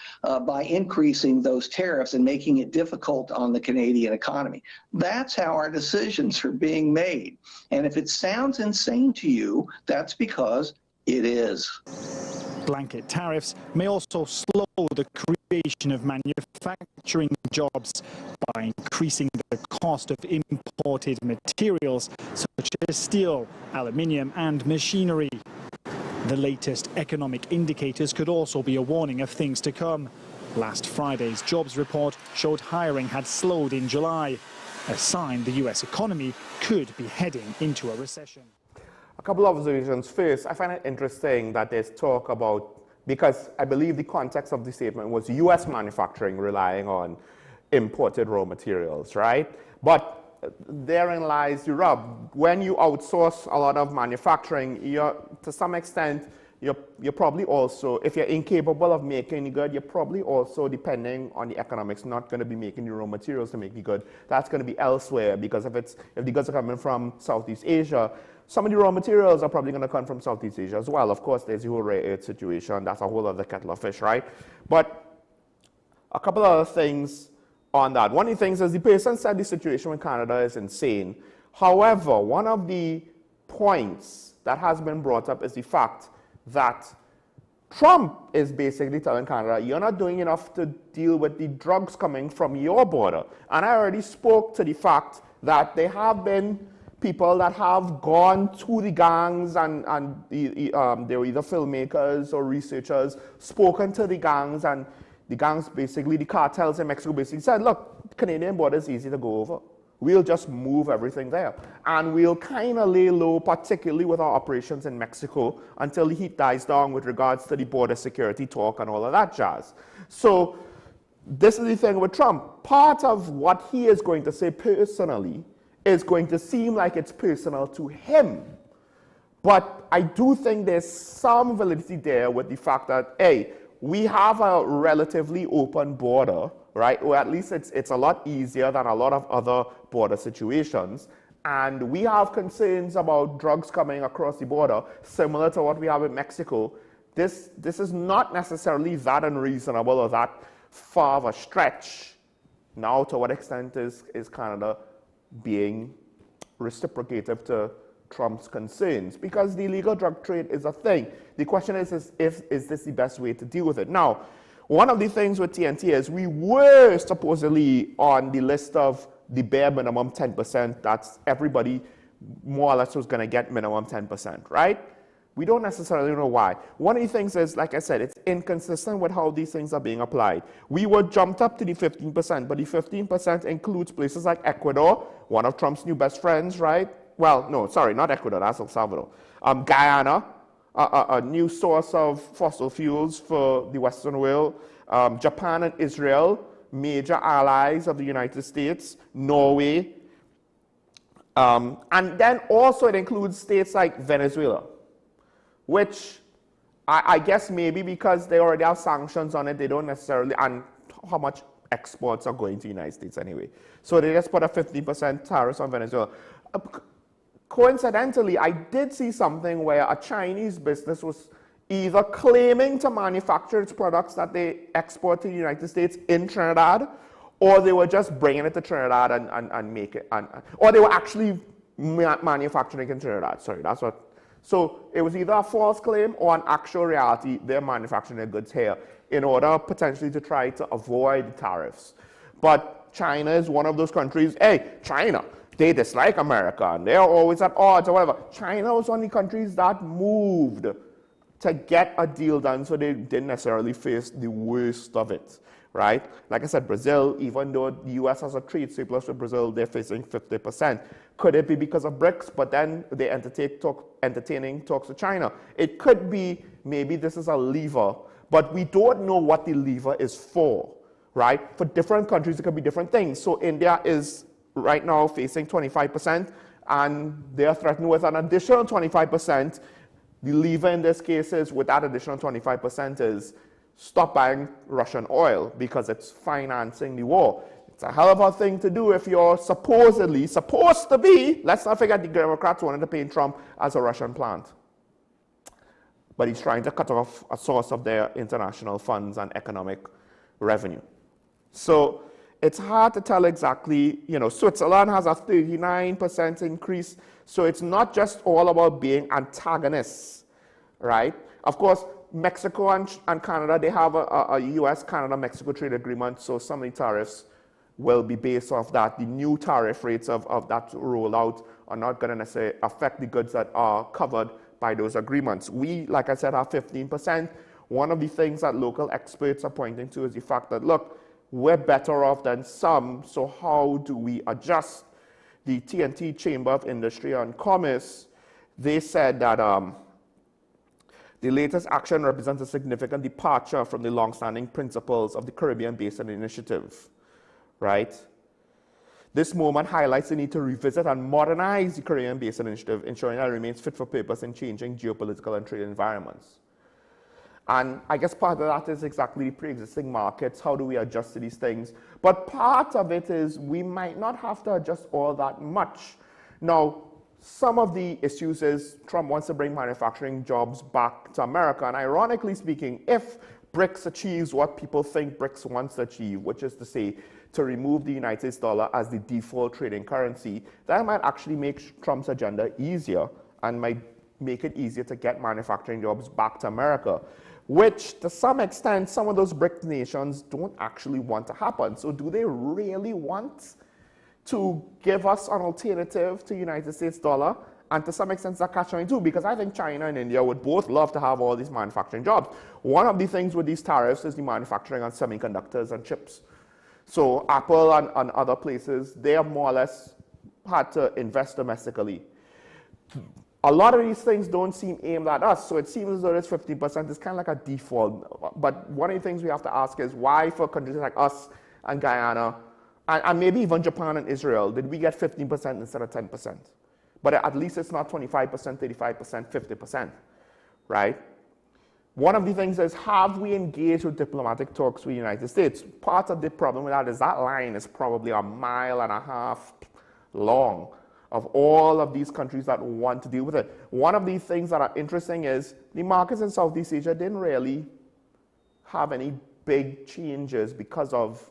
by increasing those tariffs and making it difficult on the Canadian economy. That's how our decisions are being made. And if it sounds insane to you, that's because it is. Blanket tariffs may also slow the creation of manufacturing jobs by increasing the cost of imported materials such as steel, aluminium and machinery. The latest economic indicators could also be a warning of things to come. Last Friday's jobs report showed hiring had slowed in July, a sign the US economy could be heading into a recession. A couple of observations. First, I find it interesting that there's talk about, because I believe the context of the statement was US manufacturing relying on imported raw materials, right? But therein lies the rub. When you outsource a lot of manufacturing, to some extent, you're probably also, if you're incapable of making the good, you're probably also, depending on the economics, not going to be making the raw materials to make the good. That's going to be elsewhere, because if the goods are coming from Southeast Asia, some of the raw materials are probably going to come from Southeast Asia as well. Of course, there's the whole rare earth situation. That's a whole other kettle of fish, right? But a couple of other things on that. One of the things is the person said the situation with Canada is insane. However, one of the points that has been brought up is the fact that Trump is basically telling Canada, you're not doing enough to deal with the drugs coming from your border. And I already spoke to the fact that there have been people that have gone to the gangs and they were either filmmakers or researchers, spoken to the gangs, and the gangs basically, the cartels in Mexico basically said, look, the Canadian border is easy to go over. We'll just move everything there. And we'll kind of lay low, particularly with our operations in Mexico, until the heat dies down with regards to the border security talk and all of that jazz. So this is the thing with Trump. Part of what he is going to say personally is going to seem like it's personal to him. But I do think there's some validity there with the fact that, hey, we have a relatively open border, right? Or at least it's a lot easier than a lot of other border situations. And we have concerns about drugs coming across the border, similar to what we have in Mexico. This is not necessarily that unreasonable or that far of a stretch. Now, to what extent is Canada being reciprocative to Trump's concerns? Because the illegal drug trade is a thing. The question is this the best way to deal with it? Now, one of the things with TNT is we were supposedly on the list of the bare minimum 10%. That's everybody more or less was going to get minimum 10%, right? We don't necessarily know why. One of the things is, like I said, it's inconsistent with how these things are being applied. We were jumped up to the 15%, but the 15% includes places like Ecuador, one of Trump's new best friends, right? Well, no, sorry, not Ecuador, that's El Salvador. Guyana, a new source of fossil fuels for the Western world. Japan and Israel, major allies of the United States. Norway. And then also it includes states like Venezuela, which I guess maybe because they already have sanctions on it, they don't necessarily, and how much exports are going to the United States anyway. So they just put a 50% tariff on Venezuela. Coincidentally, I did see something where a Chinese business was either claiming to manufacture its products that they export to the United States in Trinidad, or they were just bringing it to Trinidad and make it, or they were actually manufacturing in Trinidad. Sorry, that's what. So it was either a false claim or an actual reality. They're manufacturing their goods here in order potentially to try to avoid tariffs. But China is one of those countries. Hey, China, they dislike America and they're always at odds or whatever. China was one of the countries that moved to get a deal done so they didn't necessarily face the worst of it, right? Like I said, Brazil, even though the US has a trade surplus with Brazil, they're facing 50%. Could it be because of BRICS, but then they entertaining talks with China? It could be, maybe this is a lever, but we don't know what the lever is for, right? For different countries, it could be different things. So India is right now facing 25%, and they are threatened with an additional 25%. The lever in this case is, with that additional 25%, is stop buying Russian oil because it's financing the war. It's a hell of a thing to do if you're supposedly, supposed to be, let's not forget the Democrats wanted to paint Trump as a Russian plant. But he's trying to cut off a source of their international funds and economic revenue. So it's hard to tell exactly, you know, Switzerland has a 39% increase. So it's not just all about being antagonists, right? Of course, Mexico and Canada, they have a US-Canada-Mexico trade agreement, so some of the tariffs will be based off that. The new tariff rates of that rollout are not going to necessarily affect the goods that are covered by those agreements. We, like I said, have 15%. One of the things that local experts are pointing to is the fact that, look, we're better off than some, so how do we adjust? The TNT Chamber of Industry and Commerce, they said that the latest action represents a significant departure from the long-standing principles of the Caribbean Basin Initiative, right? This moment highlights the need to revisit and modernize the Caribbean Basin Initiative, ensuring that it remains fit for purpose in changing geopolitical and trade environments. And I guess part of that is exactly the pre-existing markets. How do we adjust to these things? But part of it is we might not have to adjust all that much. Now, some of the issues is Trump wants to bring manufacturing jobs back to America. And ironically speaking, if BRICS achieves what people think BRICS wants to achieve, which is to say, to remove the United States dollar as the default trading currency, that might actually make Trump's agenda easier and might make it easier to get manufacturing jobs back to America, which to some extent, some of those BRICS nations don't actually want to happen. So do they really want to give us an alternative to United States dollar? And to some extent, it's a catch-22, because I think China and India would both love to have all these manufacturing jobs. One of the things with these tariffs is the manufacturing on semiconductors and chips. So Apple and other places, they have more or less had to invest domestically. A lot of these things don't seem aimed at us, so it seems as though it's 50% is kind of like a default. But one of the things we have to ask is why for countries like us and Guyana, and maybe even Japan and Israel, did we get 15% instead of 10%? But at least it's not 25%, 35%, 50%, right? One of the things is, have we engaged with diplomatic talks with the United States? Part of the problem with that is that line is probably 1.5 miles long of all of these countries that want to deal with it. One of the things that are interesting is the markets in Southeast Asia didn't really have any big changes because of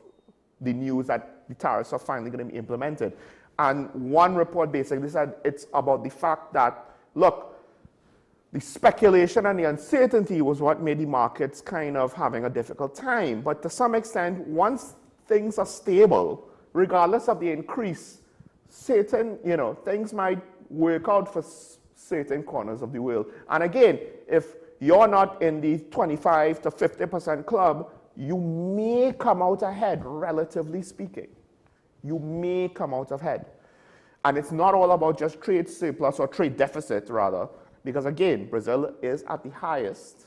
the news that the tariffs are finally going to be implemented. And one report basically said it's about the fact that, look, the speculation and the uncertainty was what made the markets kind of having a difficult time. But to some extent, once things are stable, regardless of the increase, certain, things might work out for certain corners of the world. And again, if you're not in the 25 to 50% club, you may come out ahead, relatively speaking. You may come out ahead. And it's not all about just trade surplus or trade deficit, rather, because again, Brazil is at the highest.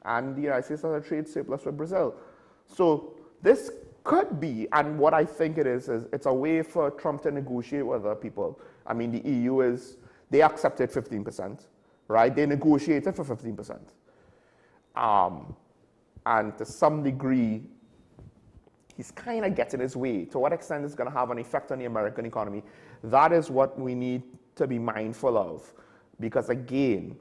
And the United States has a trade surplus with Brazil. So this could be, and what I think it is it's a way for Trump to negotiate with other people. I mean, the EU they accepted 15%, right? They negotiated for 15%. And to some degree, he's kind of getting his way. To what extent it's going to have an effect on the American economy, that is what we need to be mindful of. Because again,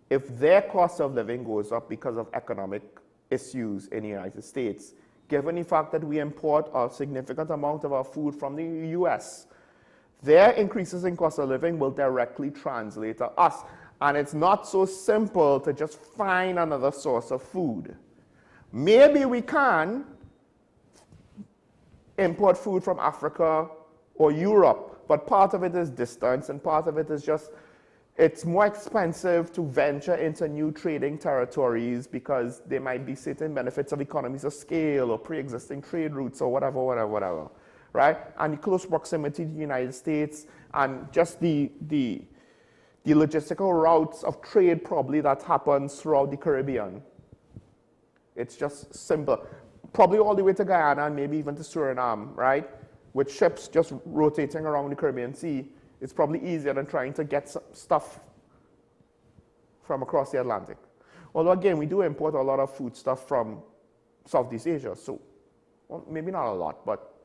if their cost of living goes up because of economic issues in the United States, given the fact that we import a significant amount of our food from the US, their increases in cost of living will directly translate to us. And it's not so simple to just find another source of food. Maybe we can import food from Africa or Europe, but part of it is distance, and part of it is just it's more expensive to venture into new trading territories because there might be certain benefits of economies of scale or pre-existing trade routes or whatever, right? And the close proximity to the United States and just the logistical routes of trade probably that happens throughout the Caribbean. It's just simple. Probably all the way to Guyana and maybe even to Suriname, right? With ships just rotating around the Caribbean Sea. It's probably easier than trying to get stuff from across the Atlantic. Although again, we do import a lot of food stuff from Southeast Asia, so well, maybe not a lot, but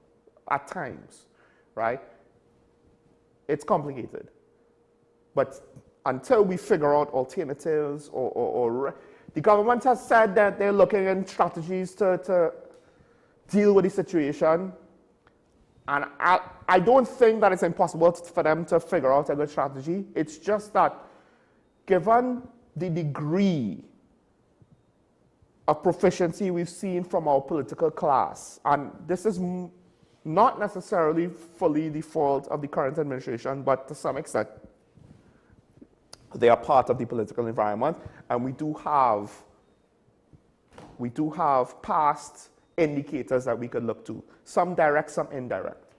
at times, right? It's complicated. But until we figure out alternatives or the government has said that they're looking at strategies to deal with the situation. And I don't think that it's impossible for them to figure out a good strategy. It's just that given the degree of proficiency we've seen from our political class, and this is not necessarily fully the fault of the current administration, but to some extent, they are part of the political environment, and we do have past indicators that we could look to, some direct, some indirect.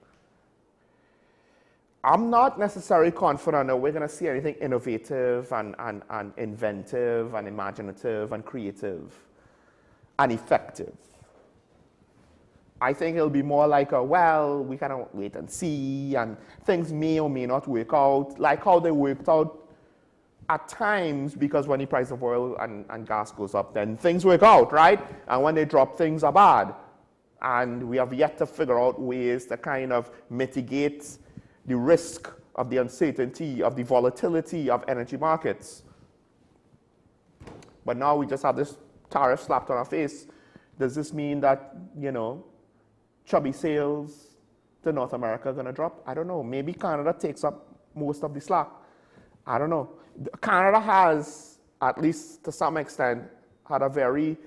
I'm not necessarily confident that we're going to see anything innovative and inventive and imaginative and creative and effective. I think it'll be more like well, we kind of wait and see, and things may or may not work out, like how they worked out at times, because when the price of oil and gas goes up, then things work out, right? And when they drop, things are bad. And we have yet to figure out ways to kind of mitigate the risk of the uncertainty, of the volatility of energy markets. But now we just have this tariff slapped on our face. Does this mean that, you know, chubby sales to North America are going to drop? I don't know. Maybe Canada takes up most of the slack. I don't know. Canada has, at least to some extent, had a very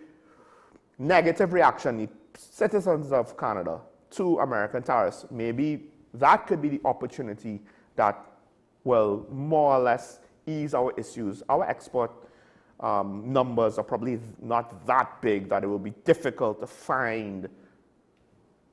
negative reaction, the citizens of Canada, to American tariffs. Maybe that could be the opportunity that will more or less ease our issues. Our export numbers are probably not that big that it will be difficult to find,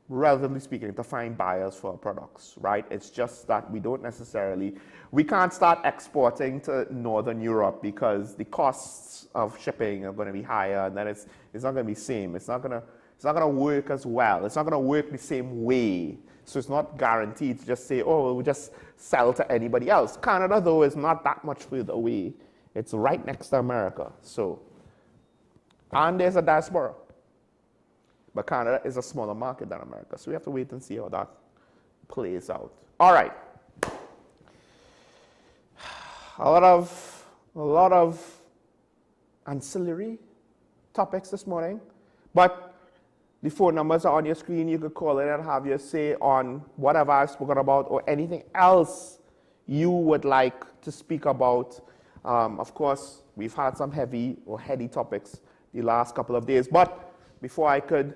relatively speaking, to find buyers for our products, right? It's just that we can't start exporting to Northern Europe because the costs of shipping are going to be higher, and then it's not going to be the same. It's not going to work as well. It's not going to work the same way. So it's not guaranteed to just say, oh, we'll just sell to anybody else. Canada, though, is not that much further away. It's right next to America. So, and there's a diaspora. But Canada is a smaller market than America. So we have to wait and see how that plays out. All right. A lot of ancillary topics this morning. But the phone numbers are on your screen. You could call in and have your say on whatever I've spoken about or anything else you would like to speak about. Of course, we've had some heavy or heady topics the last couple of days. But before I could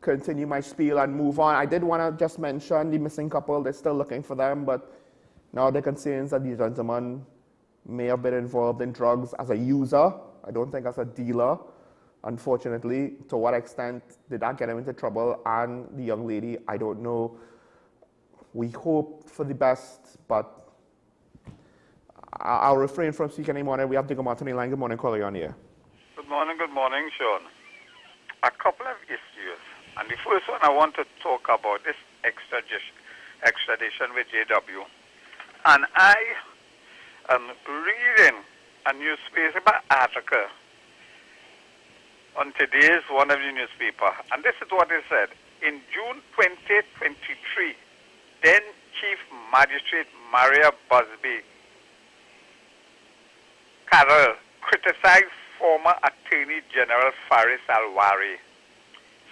continue my spiel and move on, I did want to just mention the missing couple. They're still looking for them, but now the concerns that the gentleman may have been involved in drugs as a user. I don't think as a dealer. Unfortunately, to what extent did that get him into trouble? And the young lady, I don't know. We hope for the best, but I'll refrain from speaking anymore. We have Digger Martin in line. Good morning, caller, on here. Good morning, Sean. A couple of issues. And the first one I want to talk about is extradition with JW. And I am reading a newspaper article on today's one of the newspaper, and this is what it said. In June 2023, then Chief Magistrate Maria Busby Carroll criticized former Attorney General Faris Alwari.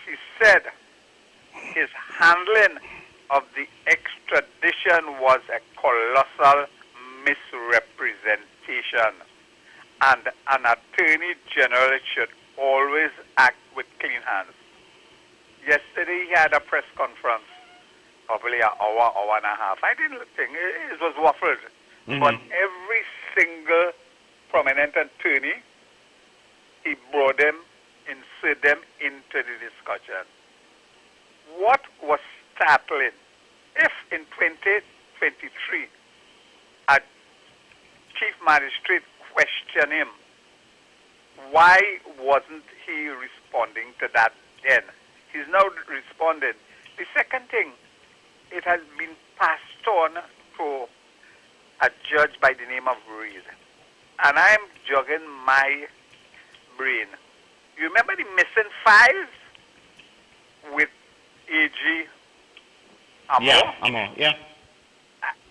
She said his handling of the extradition was a colossal misrepresentation, and an Attorney General should always act with clean hands. Yesterday he had a press conference, probably an hour and a half. I didn't think it was waffled, but every single prominent attorney, he brought them, insert them into the discussion. What was startling, if in 2023 a chief magistrate questioned him, why wasn't he responding to that then? He's now responded. The second thing, it has been passed on to a judge by the name of Reed. And I'm jogging my brain. You remember the missing files with AG Amo? Yeah, Amo, yeah.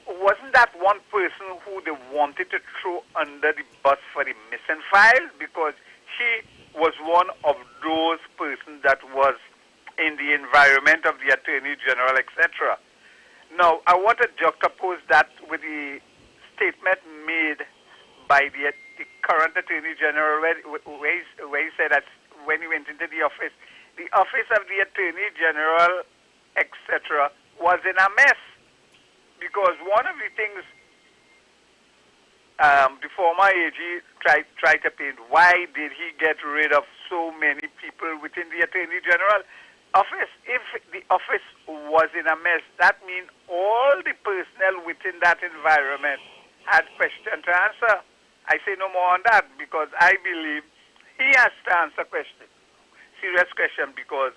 Wasn't that one person who they wanted to throw under the bus for the missing files? Because he was one of those persons that was in the environment of the Attorney General, etc. Now, I want to juxtapose that with the statement made by the current Attorney General, where he said that when he went into the office of the Attorney General, etc., was in a mess. Because one of the things the former AG tried to paint, why did he get rid of so many people within the Attorney General office? If the office was in a mess, that means all the personnel within that environment had questions to answer. I say no more on that because I believe he has to answer questions, serious question, because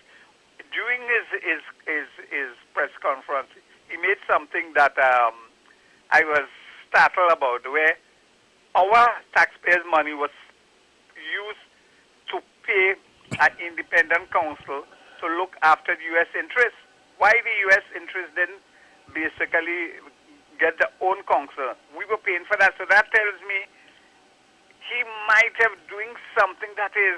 during his press conference, he made something that I was startled about, where our taxpayers' money was used to pay an independent counsel to look after the U.S. interests. Why the U.S. interests didn't basically get their own counsel? We were paying for that. So that tells me he might have doing something that is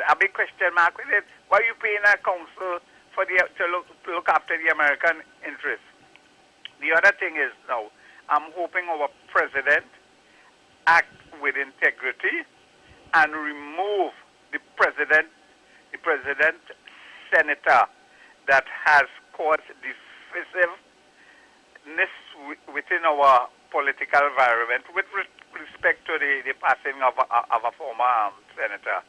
a big question mark with it. Why are you paying a counsel for to look after the American interests? The other thing is now, I'm hoping our president act with integrity and remove the president senator that has caused divisiveness within our political environment with respect to the passing of a former senator.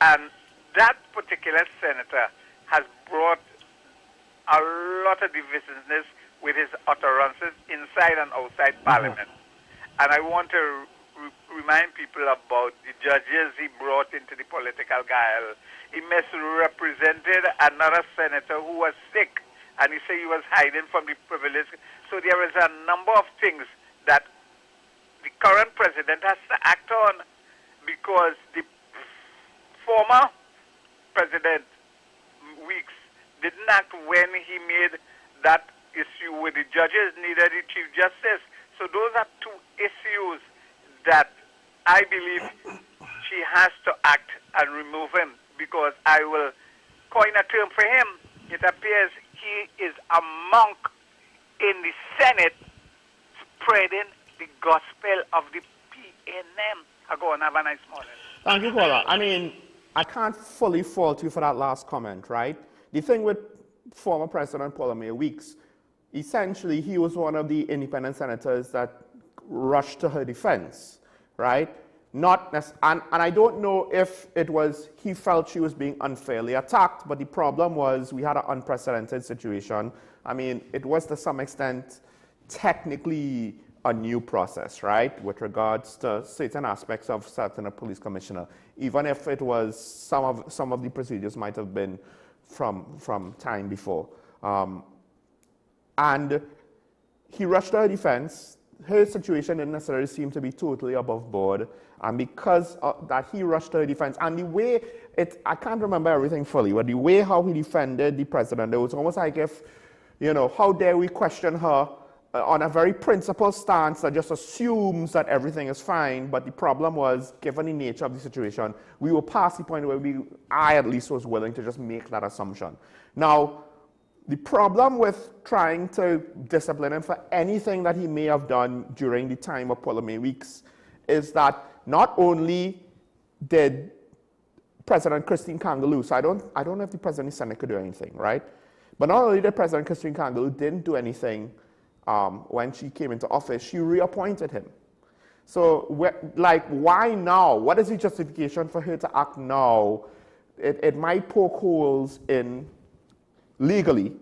And that particular senator has brought a lot of divisiveness with his utterances inside and outside Parliament. And I want to remind people about the judges he brought into the political guile. He misrepresented another senator who was sick, and he said he was hiding from the privilege. So there is a number of things that the current president has to act on, because the former president, Weeks, didn't act when he made that issue with the judges, neither the Chief Justice. So those are two issues that I believe she has to act and remove him, because I will coin a term for him. It appears he is a monk in the Senate spreading the gospel of the PNM. I go on, have a nice morning. Thank you, caller. I mean, I can't fully fault you for that last comment, right? The thing with former President Paul Weeks, essentially he was one of the independent senators that rushed to her defense, right? And I don't know if it was he felt she was being unfairly attacked, but the problem was we had an unprecedented situation. I mean, it was to some extent technically a new process, right, with regards to certain aspects of certain police commissioner, even if it was some of the procedures might have been from time before. And he rushed to her defense. Her situation didn't necessarily seem to be totally above board, and because that he rushed to her defense, and the way I can't remember everything fully, but the way how he defended the president, it was almost like if, how dare we question her on a very principled stance that just assumes that everything is fine. But the problem was, given the nature of the situation, we were past the point where I at least was willing to just make that assumption. Now, the problem with trying to discipline him for anything that he may have done during the time of Paul Weeks is that not only did President Christine Kangaloo, so I don't know if the President of the Senate could do anything, right? But not only did President Christine Kangaloo didn't do anything when she came into office, she reappointed him. So, like, why now? What is the justification for her to act now? It might poke holes in legally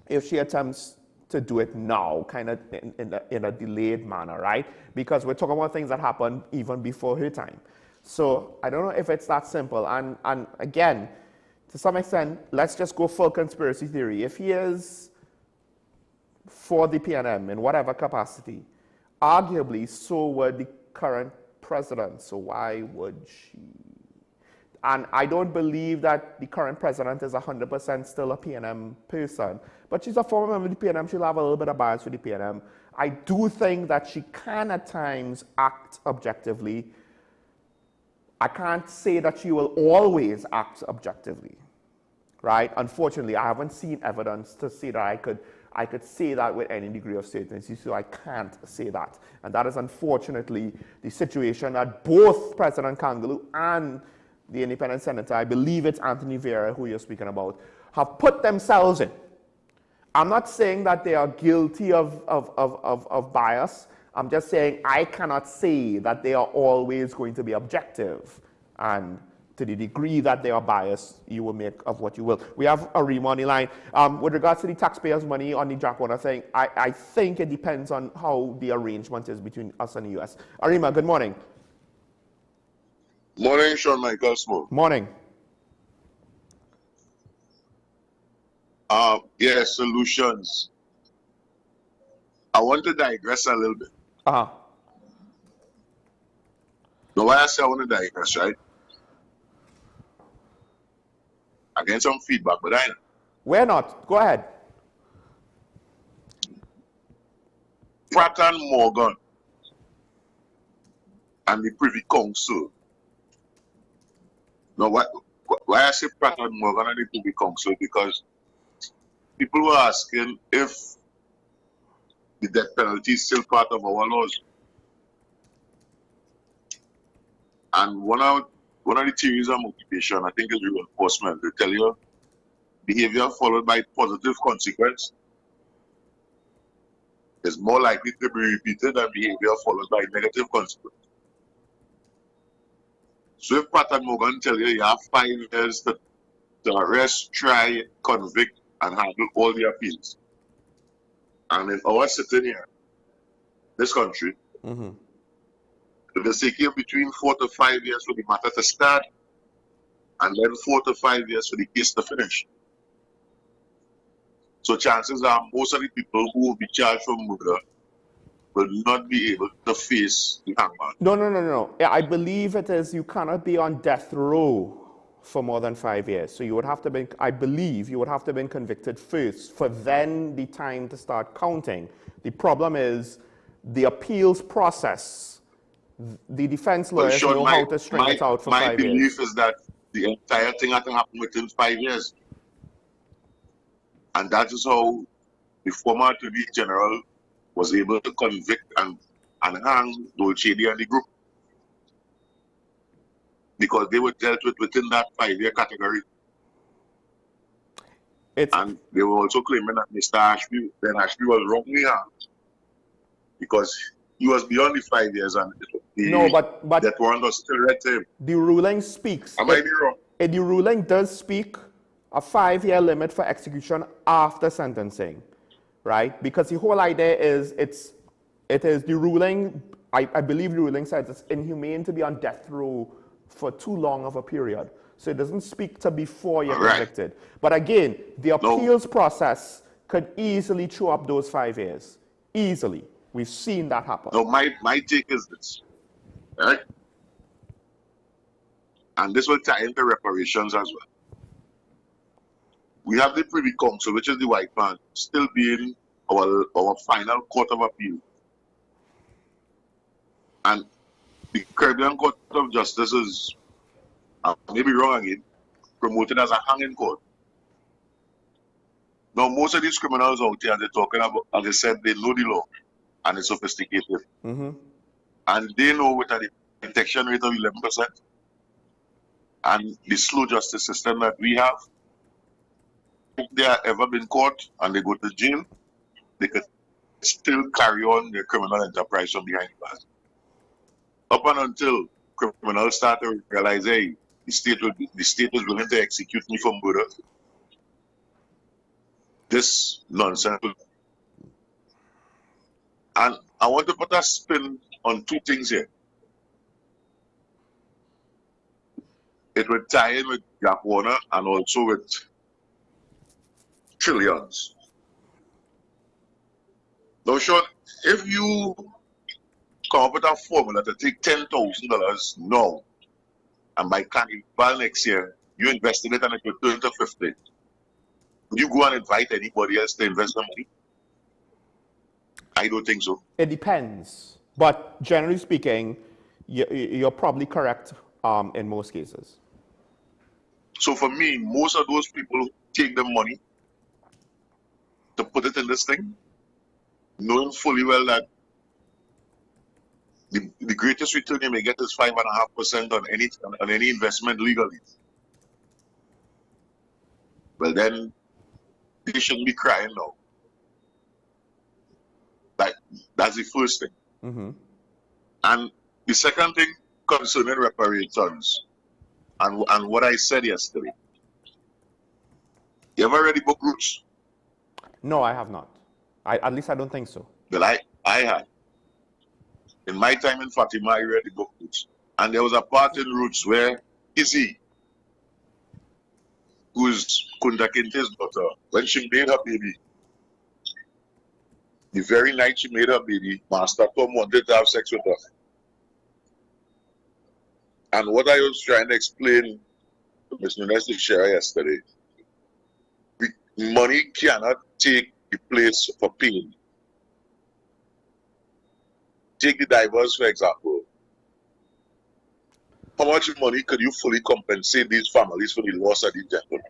if she attempts to do it now, kind of in a delayed manner, right? Because we're talking about things that happened even before her time. So I don't know if it's that simple. And again, to some extent, let's just go full conspiracy theory. If he is for the PNM in whatever capacity, arguably so would the current president. So why would she? And I don't believe that the current president is 100% still a PNM person. But she's a former member of the PNM. She'll have a little bit of bias with the PNM. I do think that she can at times act objectively. I can't say that she will always act objectively, right? Unfortunately, I haven't seen evidence to say that I could say that with any degree of certainty, so I can't say that. And that is unfortunately the situation that both President Kangaloo and the independent senator, I believe it's Anthony Vera who you're speaking about, have put themselves in. I'm not saying that they are guilty of bias. I'm just saying I cannot say that they are always going to be objective. And to the degree that they are biased, you will make of what you will. We have Arima on the line. With regards to the taxpayers' money on the Jack Warner thing, I think it depends on how the arrangement is between us and the U.S. Arima, good morning. Morning, Sean Michael Smoke. Morning. Yes, solutions. I want to digress a little bit. Uh-huh. Now, why I say I want to digress, right? I get some feedback, but I know. We're not. Go ahead. Pratt and Morgan and the Privy Council. Now, why I say Pratt and Morgan and the Privy Council? Because people were asking if the death penalty is still part of our laws. And one of the theories of motivation, I think, is reinforcement. They tell you behavior followed by positive consequence is more likely to be repeated than behavior followed by negative consequence. So if Pratt and Morgan tell you have 5 years to arrest, try, convict, and handle all the appeals, and if I was sitting here, this country, if they say here between 4 to 5 years for the matter to start, and then 4 to 5 years for the case to finish. So chances are most of the people who will be charged for murder will not be able to face the hangman. No. Yeah, I believe it is you cannot be on death row for more than 5 years. So you would have to be, I believe, you would have to be convicted first for then the time to start counting. The problem is the appeals process. The defense lawyers know how to string it out for 5 years. My belief is that the entire thing had to happen within 5 years. And that is how the former Attorney General was able to convict and hang Dolchedi and the group. Because they were dealt with within that 5-year category. And they were also claiming that Mr. Ashby was wrongly hanged because he was beyond the 5 years and but that warrant was still read to him. The ruling speaks. Am I wrong? The ruling does speak a 5-year limit for execution after sentencing, right? Because the whole idea is it is the ruling, I believe the ruling says it's inhumane to be on death row for too long of a period. So it doesn't speak to before you're convicted. But again, the appeals process could easily chew up those 5 years. Easily. We've seen that happen. No, my take is this, right? And this will tie into reparations as well. We have the Privy Council, which is the white man, still being our final court of appeal. And the Caribbean Court of Justice is, I may be wrong again, promoted as a hanging court. Now, most of these criminals out here, they're talking about, as I said, they know the law and it's sophisticated. And they know with a detection rate of 11% and the slow justice system that we have, if they have ever been caught and they go to jail, they could still carry on their criminal enterprise from behind bars. Up and until criminals start to realize, hey, the state is willing to execute me for murder, this nonsense. And I want to put a spin on two things here. It would tie in with Jack Warner and also with trillions. Now, Sean, if you come up with a formula to take $10,000 now, and by Carnival next year, you invested it and it will turn to 50, would you go and invite anybody else to invest the money? I don't think so. It depends. But generally speaking, you're probably correct in most cases. So for me, most of those people who take the money to put it in this thing, knowing fully well that the greatest return you may get is 5.5% on any investment legally. Well, then they shouldn't be crying now. That's the first thing. Mm-hmm. And the second thing concerning reparations and what I said yesterday. You ever read the book Roots? No, I have not. At least I don't think so. Well, I had. In my time in Fatima, I read the book Roots. And there was a part in Roots where Izzy, who's Kunta Kinte's daughter, when she made her baby, the very night she made her baby, Master Tom wanted to have sex with her. And what I was trying to explain to Ms. Nunes Teixeira yesterday, money cannot take the place for pain. Take the divers, for example. How much money could you fully compensate these families for the loss of these gentlemen?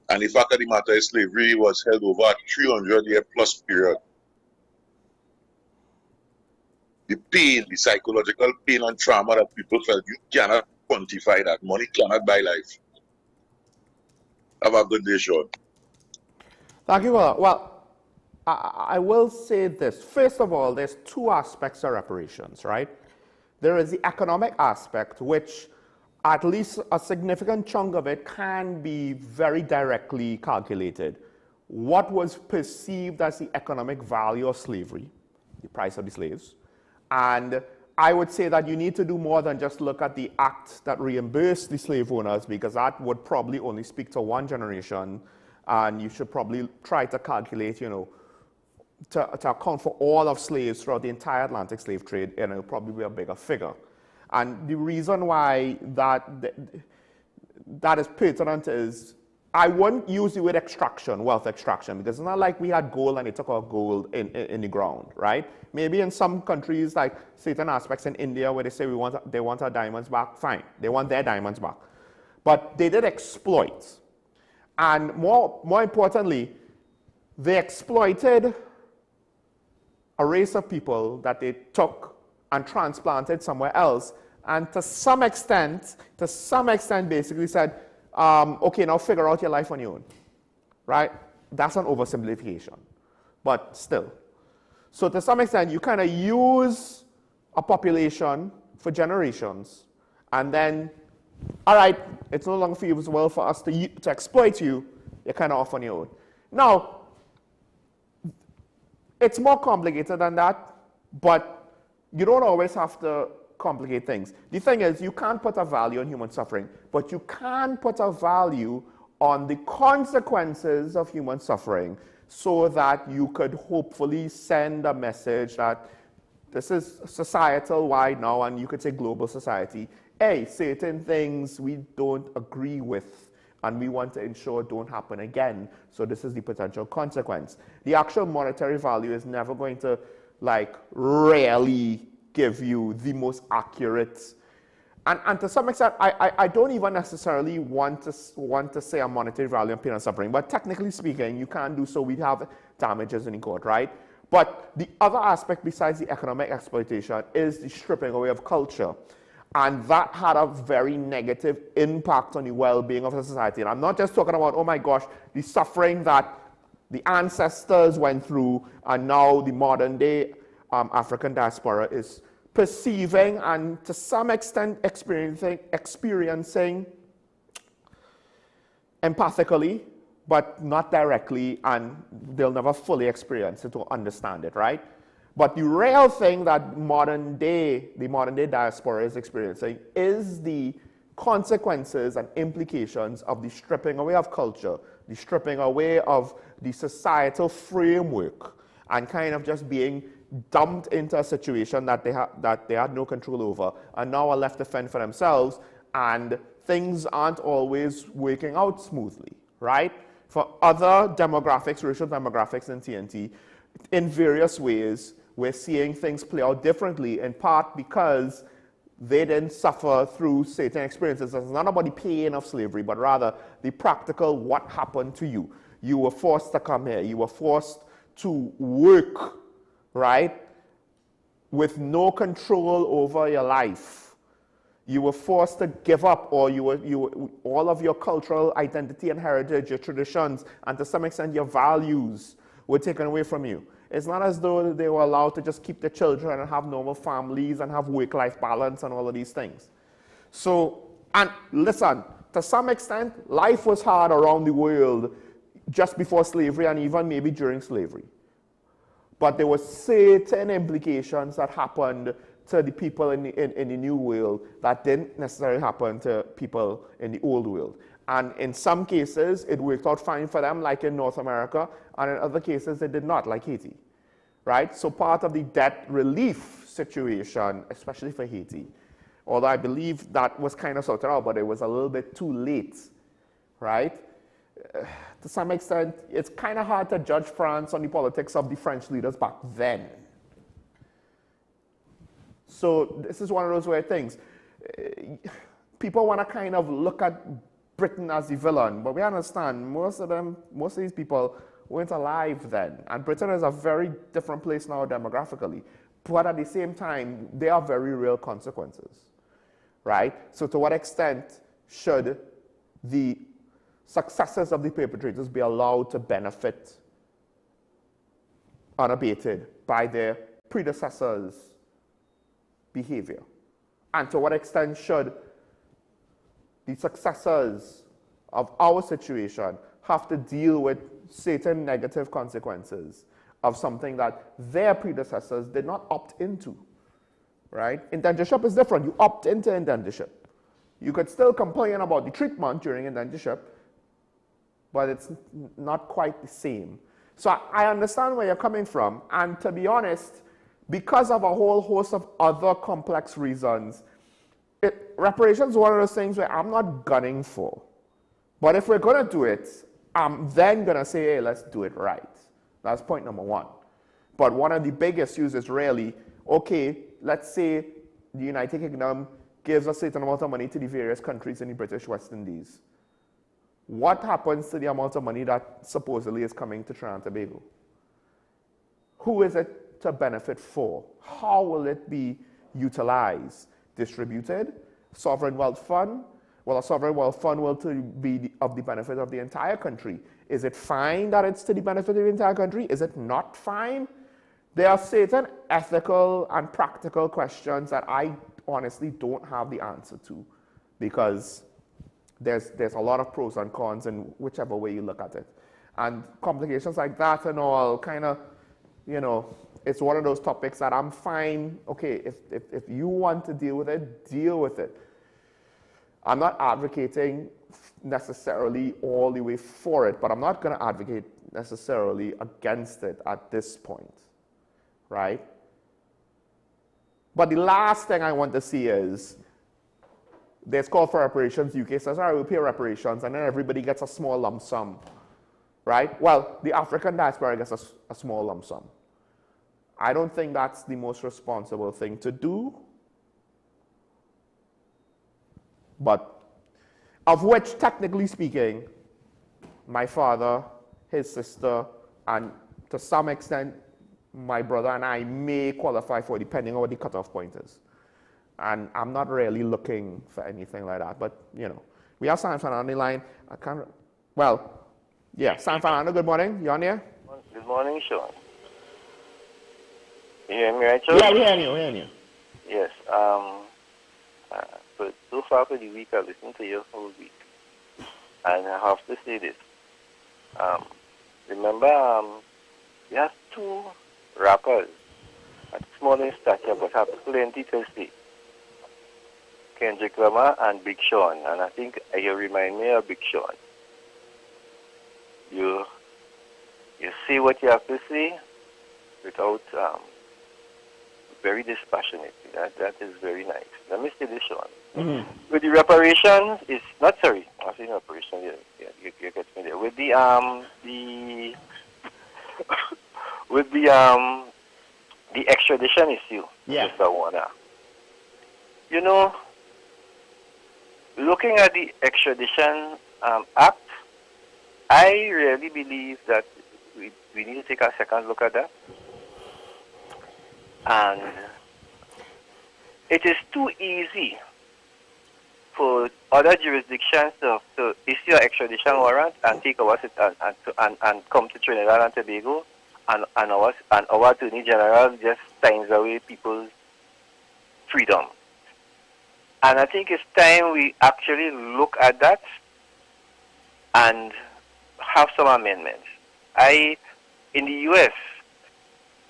And the fact of the matter is slavery was held over a 300-year plus period. The pain, the psychological pain and trauma that people felt, you cannot quantify that. Money cannot buy life. Have a good day, Sean. Thank you. Well, I will say this. First of all, there's two aspects of reparations, right? There is the economic aspect, which at least a significant chunk of it can be very directly calculated. What was perceived as the economic value of slavery, the price of the slaves. And I would say that you need to do more than just look at the act that reimbursed the slave owners, because that would probably only speak to one generation, and you should probably try to calculate, to account for all of slaves throughout the entire Atlantic slave trade, and it'll probably be a bigger figure. And the reason why that is pertinent is, I wouldn't use the word extraction, wealth extraction, because it's not like we had gold and they took our gold in the ground, right? Maybe in some countries, like certain aspects in India where they say they want our diamonds back, fine, they want their diamonds back. But they did exploit. And more importantly, they exploited a race of people that they took and transplanted somewhere else, and to some extent basically said, okay, now figure out your life on your own, right? That's an oversimplification, but still. So to some extent, you kind of use a population for generations, and then, all right, it's no longer feasible for us to exploit you, you're kind of off on your own. Now, it's more complicated than that, but you don't always have to complicate things. The thing is, you can't put a value on human suffering, but you can put a value on the consequences of human suffering, so that you could hopefully send a message that this is societal wide now, and you could say global society, hey, certain things we don't agree with, and we want to ensure don't happen again. So this is the potential consequence. The actual monetary value is never going to really give you the most accurate. And to some extent, I don't even necessarily want to say a monetary value on pain and suffering, but technically speaking, you can do so. We have damages in court, right? But the other aspect besides the economic exploitation is the stripping away of culture. And that had a very negative impact on the well-being of the society. And I'm not just talking about, oh my gosh, the suffering that the ancestors went through, and now the modern day African diaspora is perceiving and to some extent experiencing empathically, but not directly, and they'll never fully experience it or understand it, right? But the real thing that the modern day diaspora is experiencing is the consequences and implications of the stripping away of culture, the stripping away of the societal framework, and kind of just being dumped into a situation that they had no control over, and now are left to fend for themselves, and things aren't always working out smoothly, right? For other demographics, racial demographics in TNT, in various ways, we're seeing things play out differently, in part because they didn't suffer through certain experiences. It's not about the pain of slavery, but rather the practical what happened to you. You were forced to come here. You were forced to work, right, with no control over your life. You were forced to give up, or all of your cultural identity and heritage, your traditions, and to some extent your values were taken away from you. It's not as though they were allowed to just keep their children and have normal families and have work-life balance and all of these things. So, and listen, to some extent, life was hard around the world just before slavery and even maybe during slavery. But there were certain implications that happened to the people in the New World that didn't necessarily happen to people in the Old World. And in some cases, it worked out fine for them, like in North America, and in other cases, it did not, like Haiti, right? So part of the debt relief situation, especially for Haiti, although I believe that was kind of sorted out, but it was a little bit too late, right? To some extent, it's kind of hard to judge France on the politics of the French leaders back then. So this is one of those weird things. People want to kind of look at Britain as the villain, but we understand most of these people weren't alive then. And Britain is a very different place now demographically. But at the same time, there are very real consequences, right? So to what extent should the successors of the perpetrators be allowed to benefit unabated by their predecessors' behavior? And to what extent should the successors of our situation have to deal with certain negative consequences of something that their predecessors did not opt into, right? Indentureship is different. You opt into indentureship. You could still complain about the treatment during indentureship, but it's not quite the same. So I understand where you're coming from, and to be honest, because of a whole host of other complex reasons, reparations is one of those things where I'm not gunning for. But if we're going to do it, I'm then going to say, hey, let's do it right. That's point number one. But one of the big issues is really, okay, let's say the United Kingdom gives a certain amount of money to the various countries in the British West Indies. What happens to the amount of money that supposedly is coming to Trinidad and Tobago? Who is it to benefit for? How will it be utilized? Distributed? Sovereign wealth fund? Well, a sovereign wealth fund will be of the benefit of the entire country. Is it fine that it's to the benefit of the entire country? Is it not fine? There are certain ethical and practical questions that I honestly don't have the answer to, because there's a lot of pros and cons in whichever way you look at it. And complications like that and all kind of, you know, it's one of those topics that I'm fine, okay, if you want to deal with it, deal with it. I'm not advocating necessarily all the way for it, but I'm not going to advocate necessarily against it at this point, right? But the last thing I want to see is there's call for reparations. UK says, all right, we'll pay reparations, and then everybody gets a small lump sum, right? Well, the African diaspora gets a small lump sum. I don't think that's the most responsible thing to do. But of which, technically speaking, my father, his sister, and to some extent, my brother and I may qualify for, depending on what the cutoff point is. And I'm not really looking for anything like that. But, you know, we have something on the line. Yeah, San Fernando, good morning. You on here? Good morning, Sean. You hear me right, Sean? Yeah, we're hearing you. Yes. But so far for the week, I've listened to you whole week. And I have to say this. Remember, we have two rappers at small in stature but have plenty to say. Kendrick Lamar and Big Sean. And I think you remind me of Big Sean. You say what you have to say without very dispassionate. That is very nice. Let me say this, Sean. Mm-hmm. With the reparations, it's not sorry. I'm saying reparations. Yeah, you get me there. With the with the extradition issue, yeah, Mr. Warner. You know, looking at the extradition act, I really believe that we need to take a second look at that. And it is too easy for other jurisdictions to issue an extradition warrant and take our and come to Trinidad and Tobago, and our Attorney General just signs away people's freedom. And I think it's time we actually look at that and have some amendments. In the U.S.,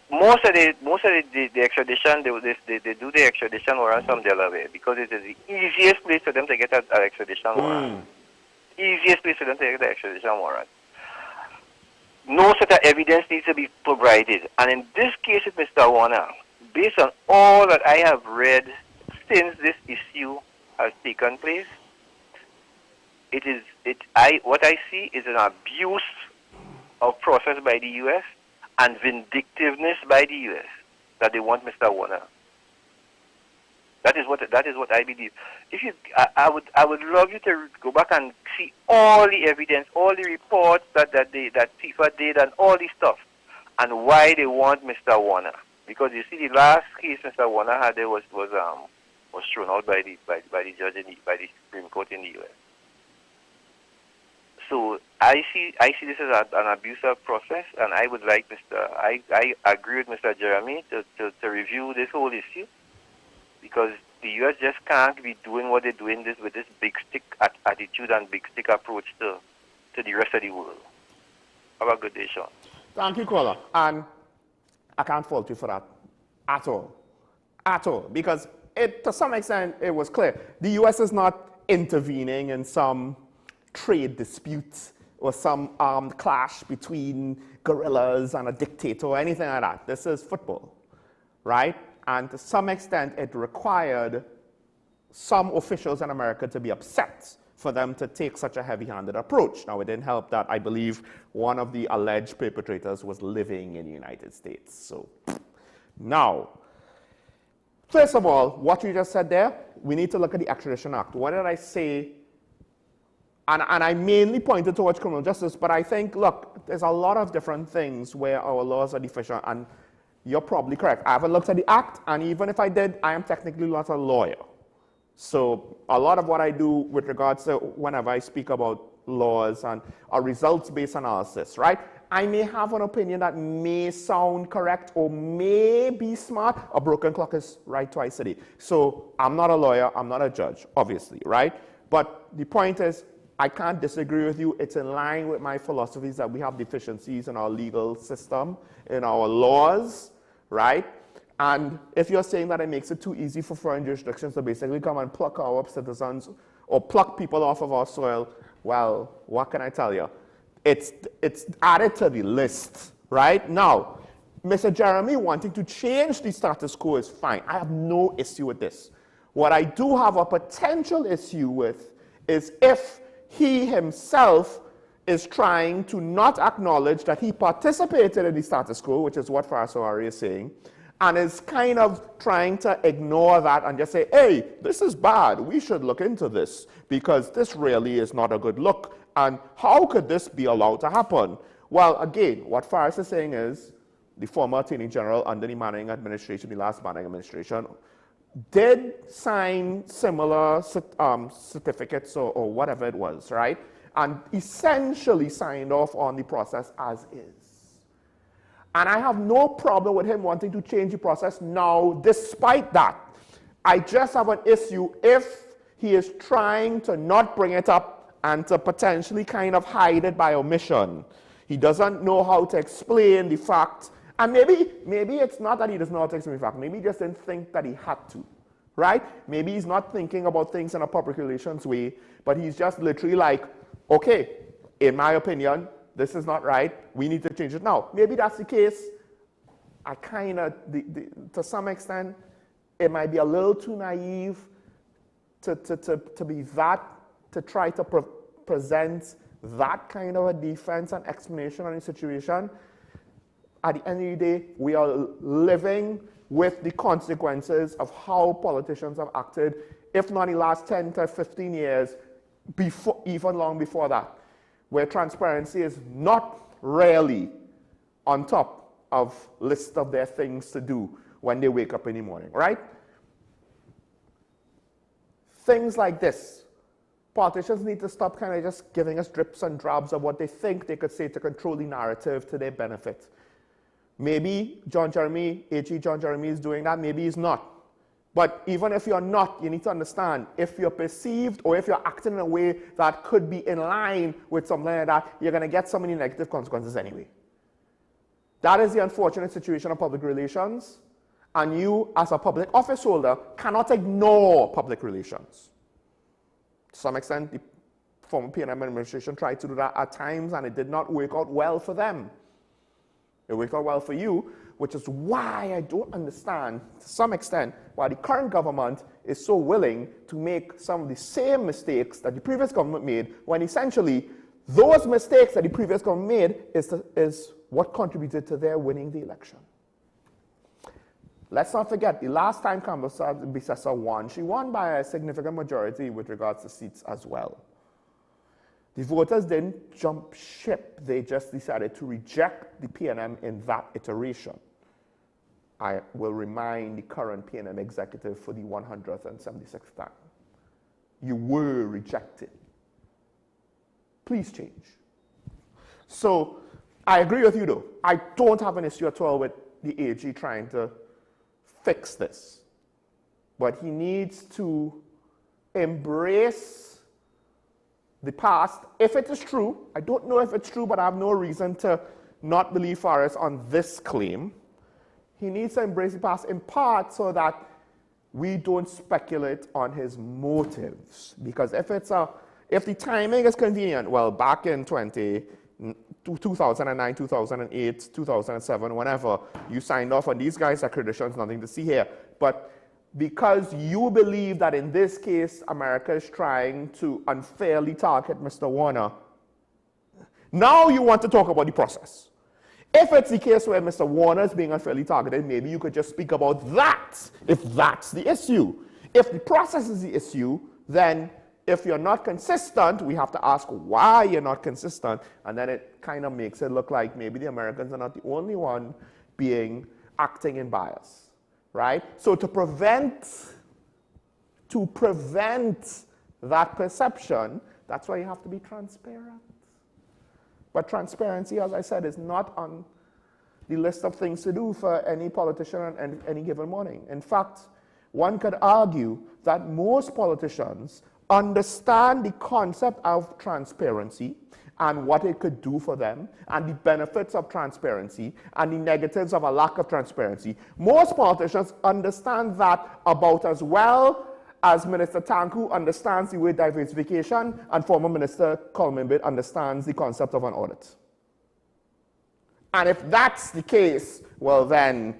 most of the extradition, they do the extradition warrant from Delaware because it is the easiest place for them to get an extradition warrant. Easiest place for them to get the extradition warrant. No such evidence needs to be provided. And in this case with Mr. Warner, based on all that I have read since this issue has taken place, what I see is an abuse of process by the U.S. and vindictiveness by the U.S. that they want Mr. Warner. That is what I believe. I would love you to go back and see all the evidence, all the reports that FIFA did, and all this stuff, and why they want Mr. Warner. Because you see, the last case Mr. Warner had there was thrown out by the judge by the Supreme Court in the U.S. So I see this as an abusive process, and I would like I agree with Mr. Jeremy to review this whole issue, because the U.S. just can't be doing what they're doing with this big stick attitude and big stick approach to the rest of the world. Have a good day, Sean. Thank you, caller. And I can't fault you for that at all, because to some extent it was clear. The U.S. is not intervening in some trade dispute or some armed clash between guerrillas and a dictator or anything like that. This is football, right? And to some extent, it required some officials in America to be upset for them to take such a heavy-handed approach. Now, it didn't help that I believe one of the alleged perpetrators was living in the United States. So, now, first of all, what you just said there, we need to look at the Extradition Act. What did I say? And I mainly pointed towards criminal justice, but I think, look, there's a lot of different things where our laws are deficient, and you're probably correct. I haven't looked at the act, and even if I did, I am technically not a lawyer. So a lot of what I do with regards to whenever I speak about laws and a results-based analysis, right? I may have an opinion that may sound correct or may be smart. A broken clock is right twice a day. So I'm not a lawyer, I'm not a judge, obviously, right? But the point is, I can't disagree with you. It's in line with my philosophies that we have deficiencies in our legal system, in our laws, right? And if you're saying that it makes it too easy for foreign jurisdictions to basically come and pluck our citizens or pluck people off of our soil, well, what can I tell you? It's added to the list, right? Now, Mr. Jeremy wanting to change the status quo is fine. I have no issue with this. What I do have a potential issue with is if he himself is trying to not acknowledge that he participated in the status quo, which is what Farasawari is saying, and is kind of trying to ignore that and just say, hey, this is bad, we should look into this, because this really is not a good look, and how could this be allowed to happen? Well, again, what Faris is saying is, the former Attorney General under the Manning administration, the last Manning administration, did sign similar certificates or whatever it was, right? and essentially signed off on the process as is. And I have no problem with him wanting to change the process now, despite that. I just have an issue if he is trying to not bring it up and to potentially kind of hide it by omission. He doesn't know how to explain the fact, and maybe it's not that he doesn't know how to explain the fact, maybe he just didn't think that he had to, right? Maybe he's not thinking about things in a public relations way, but he's just literally like, okay, in my opinion, this is not right, we need to change it now. Maybe that's the case. I kind of, to some extent, it might be a little too naive to be that, to try to present that kind of a defense and explanation on the situation. At the end of the day, we are living with the consequences of how politicians have acted, if not in the last 10 to 15 years, before, even long before that, where transparency is not really on top of list of their things to do when they wake up in the morning, right? Things like this. Politicians need to stop kind of just giving us drips and drabs of what they think they could say to control the narrative to their benefit. Maybe John Jeremy, AG John Jeremy is doing that, maybe he's not. But even if you're not, you need to understand, if you're perceived or if you're acting in a way that could be in line with something like that, you're going to get so many negative consequences anyway. That is the unfortunate situation of public relations, and you, as a public office holder, cannot ignore public relations. To some extent, the former PNM administration tried to do that at times, and it did not work out well for them. It worked out well for you, which is why I don't understand, to some extent, why the current government is so willing to make some of the same mistakes that the previous government made, when essentially those mistakes that the previous government made is what contributed to their winning the election. Let's not forget, the last time Bissessa won, she won by a significant majority with regards to seats as well. The voters didn't jump ship, they just decided to reject the PNM in that iteration. I will remind the current PNM executive for the 176th time. You were rejected. Please change. So, I agree with you though. I don't have an issue at all with the AG trying to fix this. But he needs to embrace the past, if it is true. I don't know if it's true, but I have no reason to not believe Faris on this claim. He needs to embrace the past in part so that we don't speculate on his motives. Because if the timing is convenient, well, back in 2009, 2008, 2007, whenever you signed off on these guys' accreditations, nothing to see here. But because you believe that in this case, America is trying to unfairly target Mr. Warner, now you want to talk about the process. If it's the case where Mr. Warner is being unfairly targeted, maybe you could just speak about that, if that's the issue. If the process is the issue, then if you're not consistent, we have to ask why you're not consistent, and then it kind of makes it look like maybe the Americans are not the only one acting in bias, right? So to prevent that perception, that's why you have to be transparent. But transparency, as I said, is not on the list of things to do for any politician on any given morning. In fact, one could argue that most politicians understand the concept of transparency and what it could do for them, and the benefits of transparency and the negatives of a lack of transparency. Most politicians understand that about as well as Minister Tanku understands the word diversification, and former Minister Coleman understands the concept of an audit. And if that's the case, well then,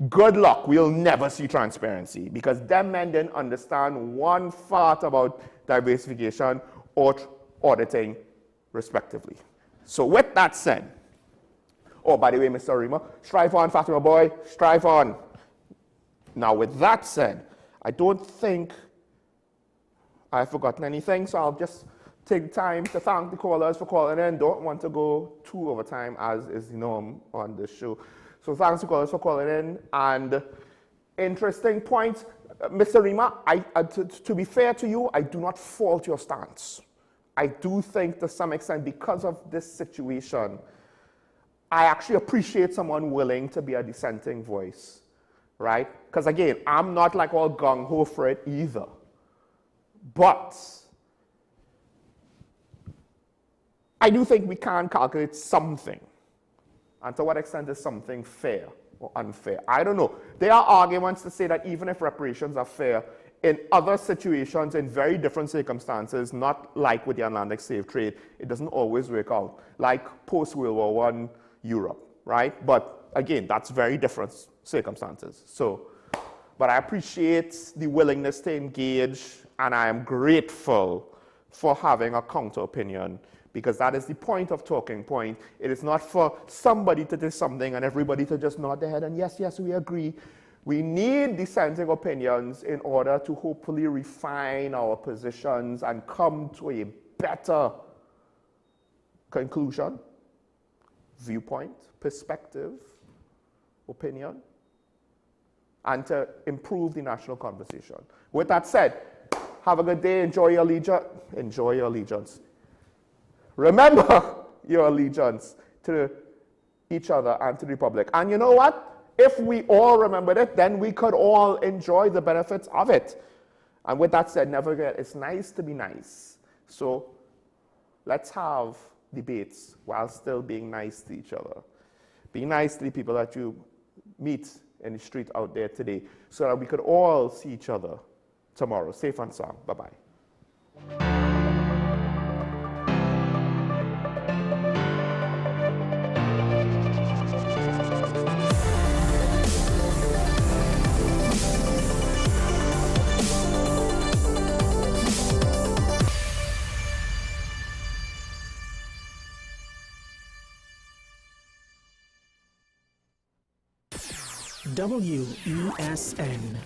good luck, we'll never see transparency, because them men didn't understand one part about diversification or auditing, respectively. So with that said, oh, by the way, Mr. Rima, strive on, Fatima boy, strive on. Now with that said, I don't think I've forgotten anything, so I'll just take time to thank the callers for calling in. Don't want to go too over time, as is the norm on this show. So thanks to callers for calling in. And interesting points. Mr. Rima, to be fair to you, I do not fault your stance. I do think to some extent, because of this situation, I actually appreciate someone willing to be a dissenting voice, right? Because again, I'm not like all gung-ho for it either. But I do think we can calculate something. And to what extent is something fair or unfair? I don't know. There are arguments to say that even if reparations are fair, in other situations, in very different circumstances, not like with the Atlantic slave trade, it doesn't always work out. Like post-World War I Europe, right? But again, that's very different circumstances. So, but I appreciate the willingness to engage, and I am grateful for having a counter opinion, because that is the point of Talking Point. It is not for somebody to do something and everybody to just nod their head and yes, yes, we agree. We need dissenting opinions in order to hopefully refine our positions and come to a better conclusion, viewpoint, perspective, opinion, and to improve the national conversation. With that said, have a good day, enjoy your allegiance. Enjoy your allegiance. Remember your allegiance to each other and to the Republic. And you know what? If we all remembered it, then we could all enjoy the benefits of it. And with that said, never forget, it's nice to be nice. So let's have debates while still being nice to each other. Be nice to the people that you meet in the street out there today so that we could all see each other tomorrow. Safe and sound. Bye-bye. WESN.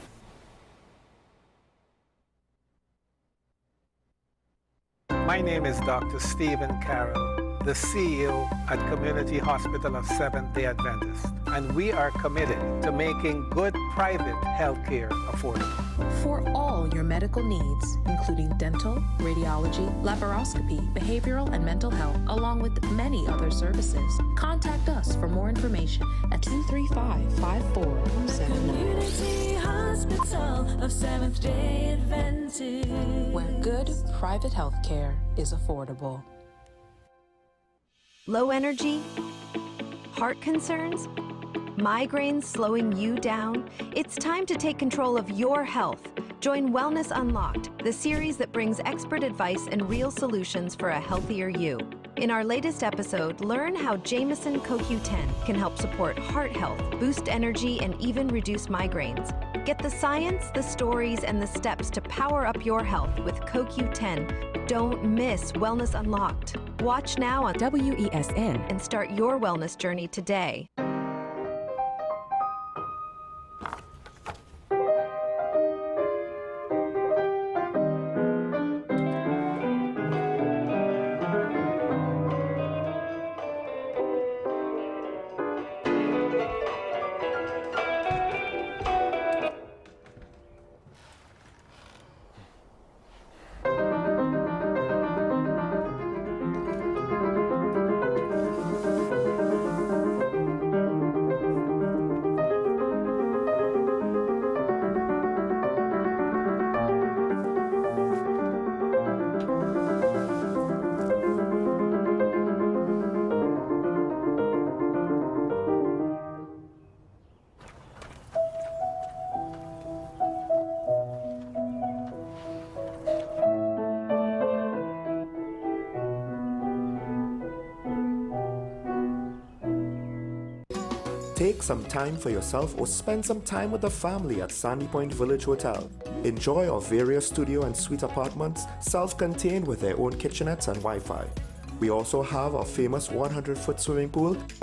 My name is Dr. Stephen Carroll, the CEO at Community Hospital of Seventh-day Adventist, and we are committed to making good private health care affordable. For all your medical needs, including dental, radiology, laparoscopy, behavioral and mental health, along with many other services, contact us for more information at 235-5479. Community Hospital of Seventh-day Adventist, where good private health care is affordable. Low energy? Heart concerns? Migraines slowing you down? It's time to take control of your health. Join Wellness Unlocked, the series that brings expert advice and real solutions for a healthier you. In our latest episode, learn how Jameson CoQ10 can help support heart health, boost energy, and even reduce migraines. Get the science, the stories, and the steps to power up your health with CoQ10. Don't miss Wellness Unlocked. Watch now on WESN and start your wellness journey today. Take some time for yourself or spend some time with the family at Sandy Point Village Hotel. Enjoy our various studio and suite apartments, self-contained with their own kitchenettes and Wi-Fi. We also have our famous 100-foot swimming pool